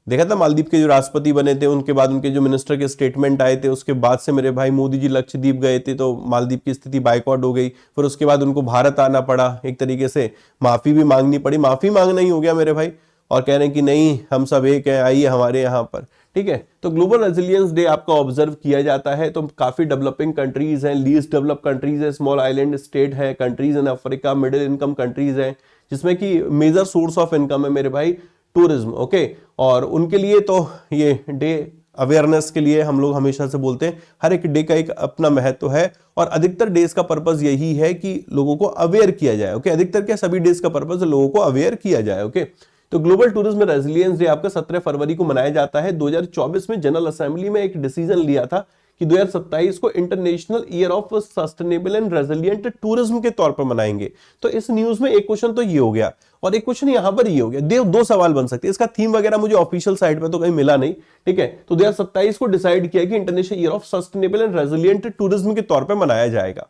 देखा था मालदीव के जो राष्ट्रपति बने थे उनके बाद उनके जो मिनिस्टर के स्टेटमेंट आए थे, उसके बाद से मेरे भाई मोदी जी लक्षद्वीप गए थे तो मालदीव की स्थिति बाइकआउट हो गई। फिर उसके बाद उनको भारत आना पड़ा, एक तरीके से माफी भी मांगनी पड़ी, माफी मांगना ही हो गया मेरे भाई, और कह रहे हैं कि नहीं हम सब एक हैं, आइए हमारे यहाँ पर, ठीक है। तो ग्लोबल रेजिलियंस डे आपका ऑब्जर्व किया जाता है। तो काफी डेवलपिंग कंट्रीज हैं, लीस्ट डेवलप कंट्रीज है, स्मॉल आइलैंड स्टेट है, countries in Africa, middle income countries हैं, जिसमें कि मेजर सोर्स ऑफ इनकम है मेरे भाई टूरिज्म, ओके। और उनके लिए तो ये डे अवेयरनेस के लिए हम लोग हमेशा से बोलते हैं, हर एक डे का एक अपना महत्व है और अधिकतर डेज का पर्पस यही है कि लोगों को अवेयर किया जाए, ओके। अधिकतर क्या सभी डेज का पर्पस है लोगों को अवेयर किया जाए, ओके। तो ग्लोबल टूरिज्म रेजिलियंस डे आपका 17 फरवरी को मनाया जाता है। 2024 में जनरल असेंबली में एक डिसीजन लिया था कि 2027 को international year of sustainable and resilient tourism के तौर पर मनाएंगे। तो इस न्यूज में एक क्वेश्चन तो ये हो गया और एक क्वेश्चन यहां पर ये हो गया, दो सवाल बन सकते हैं। इसका थीम वगैरह मुझे ऑफिशियल साइट पर तो कहीं मिला नहीं, ठीक है। तो 2027 को डिसाइड किया कि international year of sustainable and resilient tourism के तौर पर मनाया जाएगा।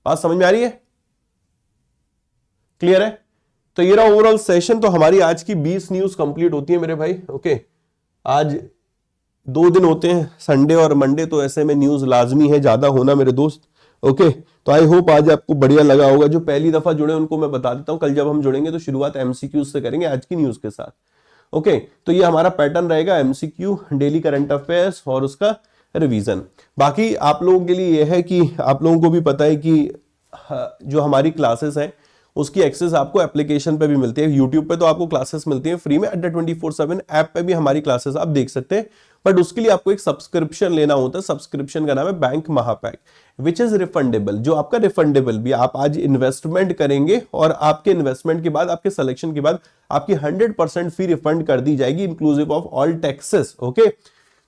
बात समझ में आ रही है, क्लियर है। तो ये रहा ओवरऑल सेशन। तो हमारी आज की 20 न्यूज कंप्लीट होती है मेरे भाई, ओके। आज 2 दिन होते हैं, संडे और मंडे, तो ऐसे में न्यूज लाजमी है ज्यादा होना मेरे दोस्त, ओके। तो आई होप आज आपको बढ़िया लगा होगा। जो पहली दफा जुड़े उनको मैं बता देता हूं, कल जब हम जुड़ेंगे तो शुरुआत MCQ से करेंगे आज की न्यूज के साथ, ओके। तो ये हमारा पैटर्न रहेगा, MCQ, डेली करंट अफेयर्स और उसका रिवीजन। बाकी आप लोगों के लिए यह है कि आप लोगों को भी पता है कि जो हमारी क्लासेस हैं उसकी एक्सेस आपको एप्लीकेशन पे भी मिलती है। यूट्यूब पे तो आपको क्लासेस मिलती हैं फ्री में, अड्डा 24/7 ऐप पे भी हमारी क्लासेस आप देख सकते हैं, बट उसके लिए आपको एक सब्सक्रिप्शन लेना होता है। सब्सक्रिप्शन का नाम है बैंक महापैक, विच इज रिफंडेबल, जो आपका रिफंडेबल भी। आप आज इन्वेस्टमेंट करेंगे और आपके इन्वेस्टमेंट के बाद, आपके सिलेक्शन के बाद आपकी 100% फी रिफंड कर दी जाएगी, inclusive of all taxes, okay.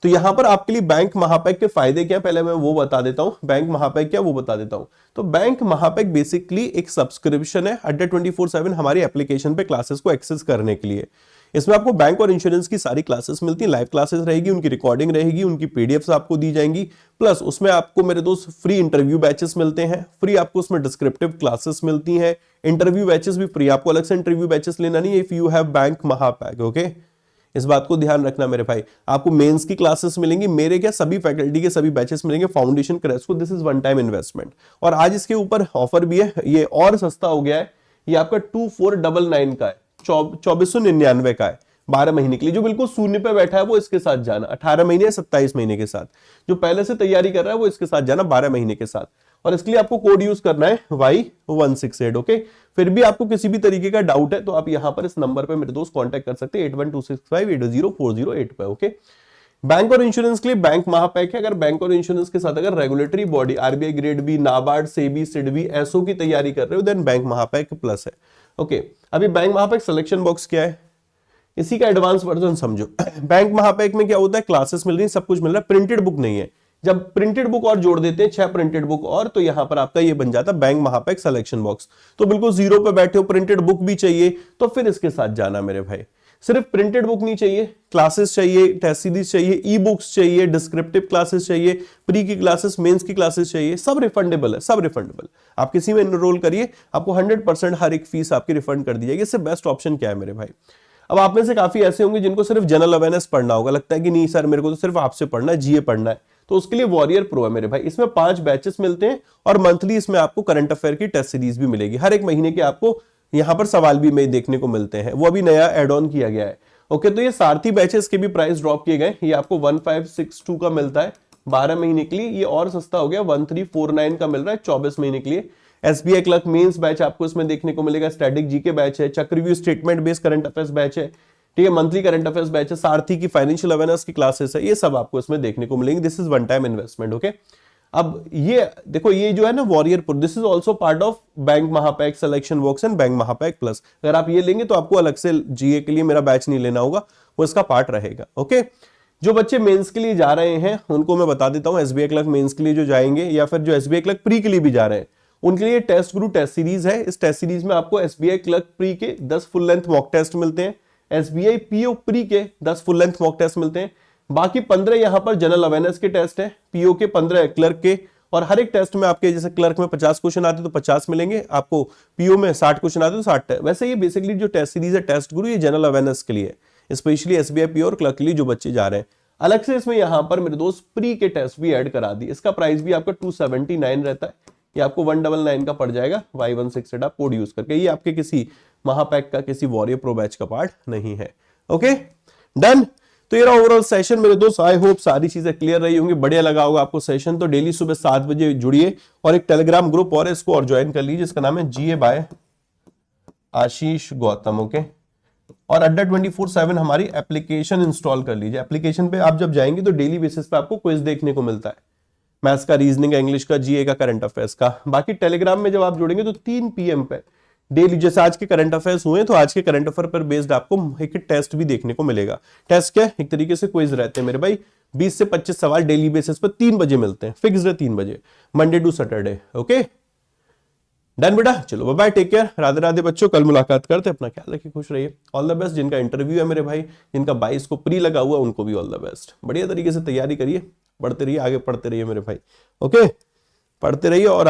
तो यहां पर आपके लिए बैंक महापैक के फायदे क्या, पहले मैं वो बता देता हूं। बैंक महापैक क्या वो बता देता हूं। तो बैंक महापैक बेसिकली एक सब्सक्रिप्शन है अड्डा 24/7 हमारी एप्लीकेशन पे क्लासेस को एक्सेस करने के लिए। इसमें आपको बैंक और इंश्योरेंस की सारी क्लासेस मिलती हैं, लाइव क्लासेस रहेगी, उनकी रिकॉर्डिंग रहेगी, उनकी पीडीएफ्स आपको दी जाएंगी, प्लस उसमें आपको मेरे दोस्त फ्री इंटरव्यू बैचेस मिलते हैं, फ्री आपको उसमें डिस्क्रिप्टिव क्लासेस मिलती हैं, इंटरव्यू बैचेस भी फ्री, आपको अलग से इंटरव्यू बैचेस लेना नहीं है इफ यू हैव बैंक महापैक। ओके, इस बात को ध्यान रखना मेरे भाई। आपको मेंस की क्लासेस मिलेंगी, मेरे क्या सभी फैकल्टी के सभी बैचेस मिलेंगे, फाउंडेशन क्रैश को, this is one time investment. और आज इसके ऊपर ऑफर भी है, ये और सस्ता हो गया है, ये आपका 2499 का है, 2499 का है 12 महीने के लिए। जो बिल्कुल शून्य पे बैठा है वो इसके साथ जाना, 18 महीने या 27 महीने के साथ। जो पहले से तैयारी कर रहा है वो इसके साथ जाना 12 महीने के साथ। और इसके लिए आपको कोड यूज करना है Y168। ओके, फिर भी आपको किसी भी तरीके का डाउट है तो आप यहां पर इस नंबर पे मेरे दोस्त कांटेक्ट कर सकते हैं 8126580408 पे। ओके, बैंक और इंश्योरेंस के लिए बैंक महापैक है। अगर बैंक और इंश्योरेंस के साथ अगर regulatory body RBI grade B, NABARD, SEBI, SIDBI, SO की तैयारी कर रहे हो देन बैंक महापैक प्लस है। ओके, अभी बैंक महापैक सिलेक्शन बॉक्स क्या है, इसी का एडवांस वर्जन समझो। बैंक महापैक में क्या होता है, क्लासेस मिल रही है, सब कुछ मिल रहा है, प्रिंटेड बुक नहीं है। जब प्रिंटेड बुक और जोड़ देते हैं 6 प्रिंटेड बुक और, तो यहां पर आपका ये बन जाता है बैंक महापैक सिलेक्शन बॉक्स। तो बिल्कुल जीरो पे बैठे हो, प्रिंटेड बुक भी चाहिए तो फिर इसके साथ जाना मेरे भाई। सिर्फ प्रिंटेड बुक नहीं चाहिए, क्लासेस चाहिए, टेस्ट सीरीज चाहिए, ई बुक्स चाहिए, डिस्क्रिप्टिव क्लासेस चाहिए, प्री की क्लासेस, मेंस की क्लासेस चाहिए, सब रिफंडेबल है, सब रिफंडेबल। आप किसी में एनरोल करिए, आपको 100% हर एक फीस आपकी रिफंड कर दी जाएगी। इससे बेस्ट ऑप्शन क्या है मेरे भाई। अब आप में से काफी ऐसे होंगे जिनको सिर्फ जनरल अवेयरनेस पढ़ना होगा, लगता है कि नहीं सर मेरे को तो सिर्फ आपसे पढ़ना है, जीए पढ़ना है, तो उसके लिए वॉरियर प्रो है मेरे भाई। इसमें 5 बैचेस मिलते हैं और मंथली इसमें आपको करंट अफेयर की टेस्ट सीरीज भी मिलेगी। हर एक महीने के आपको यहां पर सवाल भी में देखने को मिलते हैं, वो अभी नया एड ऑन किया गया है। ओके, तो ये सारथी बैचेस के भी प्राइस ड्रॉप किए गए, ये आपको 1562 का मिलता है 12 महीने के लिए, ये और सस्ता हो गया 1349 का मिल रहा है 24 महीने के लिए। एसबीआई क्लर्क मेंस बैच आपको इसमें देखने को मिलेगा, स्टैटिक जीके बैच है, चक्रव्यूह statement based current affairs batch है, ठीक है, मंथली करंट अफेयर्स बैच है, सारथी की फाइनेंशियल अवेयरनेस की क्लासेस है, ये सब आपको इसमें देखने को मिलेंगे। This is one time investment. Okay, अब ये देखो, ये जो है ना warrior pro, this is also part of bank महापैक selection box and bank महापैक plus. अगर आप ये लेंगे तो आपको अलग से जीए के लिए मेरा बैच नहीं लेना होगा, वो इसका पार्ट रहेगा। ओके, जो बच्चे मेंस के लिए जा रहे हैं उनको मैं बता देता हूं, एसबीआई क्लर्क मेंस के लिए जो जाएंगे या फिर जो एसबीआई क्लर्क प्री के लिए भी जा रहे हैं उनके लिए टेस्ट गुरु टेस्ट सीरीज है। इस टेस्ट सीरीज में आपको एसबीआई क्लर्क प्री के 10 फुल लेंथ मॉक टेस्ट मिलते हैं, एसबीआई पीओ प्री के 10 फुल लेंथ मॉक टेस्ट मिलते हैं, बाकी 15 यहां पर जनरल अवेयरनेस के टेस्ट है, पीओ के 15 क्लर्क के, और हर एक टेस्ट में आपके जैसे क्लर्क में 50 क्वेश्चन आते तो 50 मिलेंगे आपको, पीओ में 60 क्वेश्चन आते तो 60। वैसे ये बेसिकली जो टेस्ट सीरीज है टेस्ट गुरु, ये जनरल अवेयरनेस के लिए, स्पेशली एसबीआई पीओ और क्लर्क के लिए जो बच्चे जा रहे हैं। अलग से इसमें यहां पर मेरे दोस्त प्री के टेस्ट भी ऐड करा दी, इसका प्राइस भी आपका 279 रहता है, ये आपको 199 का पड़ जाएगा Y168 आप कोड यूज करके। ये आपके किसी महापैक का, किसी वॉरियर प्रो बैच का पार्ट नहीं है। Okay, done. तो ये रहा ओवरऑल सेशन मेरे दोस्त, आई होप सारी चीजें क्लियर रही होंगी, बढ़िया लगा होगा आपको सेशन। तो डेली सुबह 7 बजे जुड़िए और एक टेलीग्राम ग्रुप और है, इसको और ज्वाइन कर लीजिए, इसका नाम है जीए बाय आशीष गौतम। ओके, और अड्डा 24/7 हमारी एप्लीकेशन इंस्टॉल कर लीजिए। एप्लीकेशन पे आप जब जाएंगे तो डेली बेसिस पे आपको क्विज देखने को मिलता है, मैथ्स का, रीजनिंग, इंग्लिश का, जीए का, करंट अफेयर्स का। बाकी टेलीग्राम में जब आप जुड़ेंगे तो 3 PM पे डेली, जैसे आज के करंट अफेयर्स हुए तो आज के करंट अफेयर पर बेस्ड आपको एक टेस्ट भी देखने को मिलेगा। टेस्ट क्या है, एक तरीके से क्विज रहते हैं मेरे भाई, 20 से 25 सवाल डेली बेसिस पर 3 बजे मिलते हैं, फिक्स्ड है 3 बजे, Monday to Saturday. Okay, done बेटा, चलो bye bye, take care, Radhe Radhe बच्चों, कल मुलाकात करते हैं, अपना ख्याल रखिए, खुश रहिए, ऑल द बेस्ट। जिनका इंटरव्यू है मेरे भाई, जिनका 22 को प्री लगा हुआ उनको भी ऑल द बेस्ट, बढ़िया तरीके से तैयारी करिए, पढ़ते रहिए, आगे पढ़ते रहिए मेरे भाई। ओके, पढ़ते रहिए और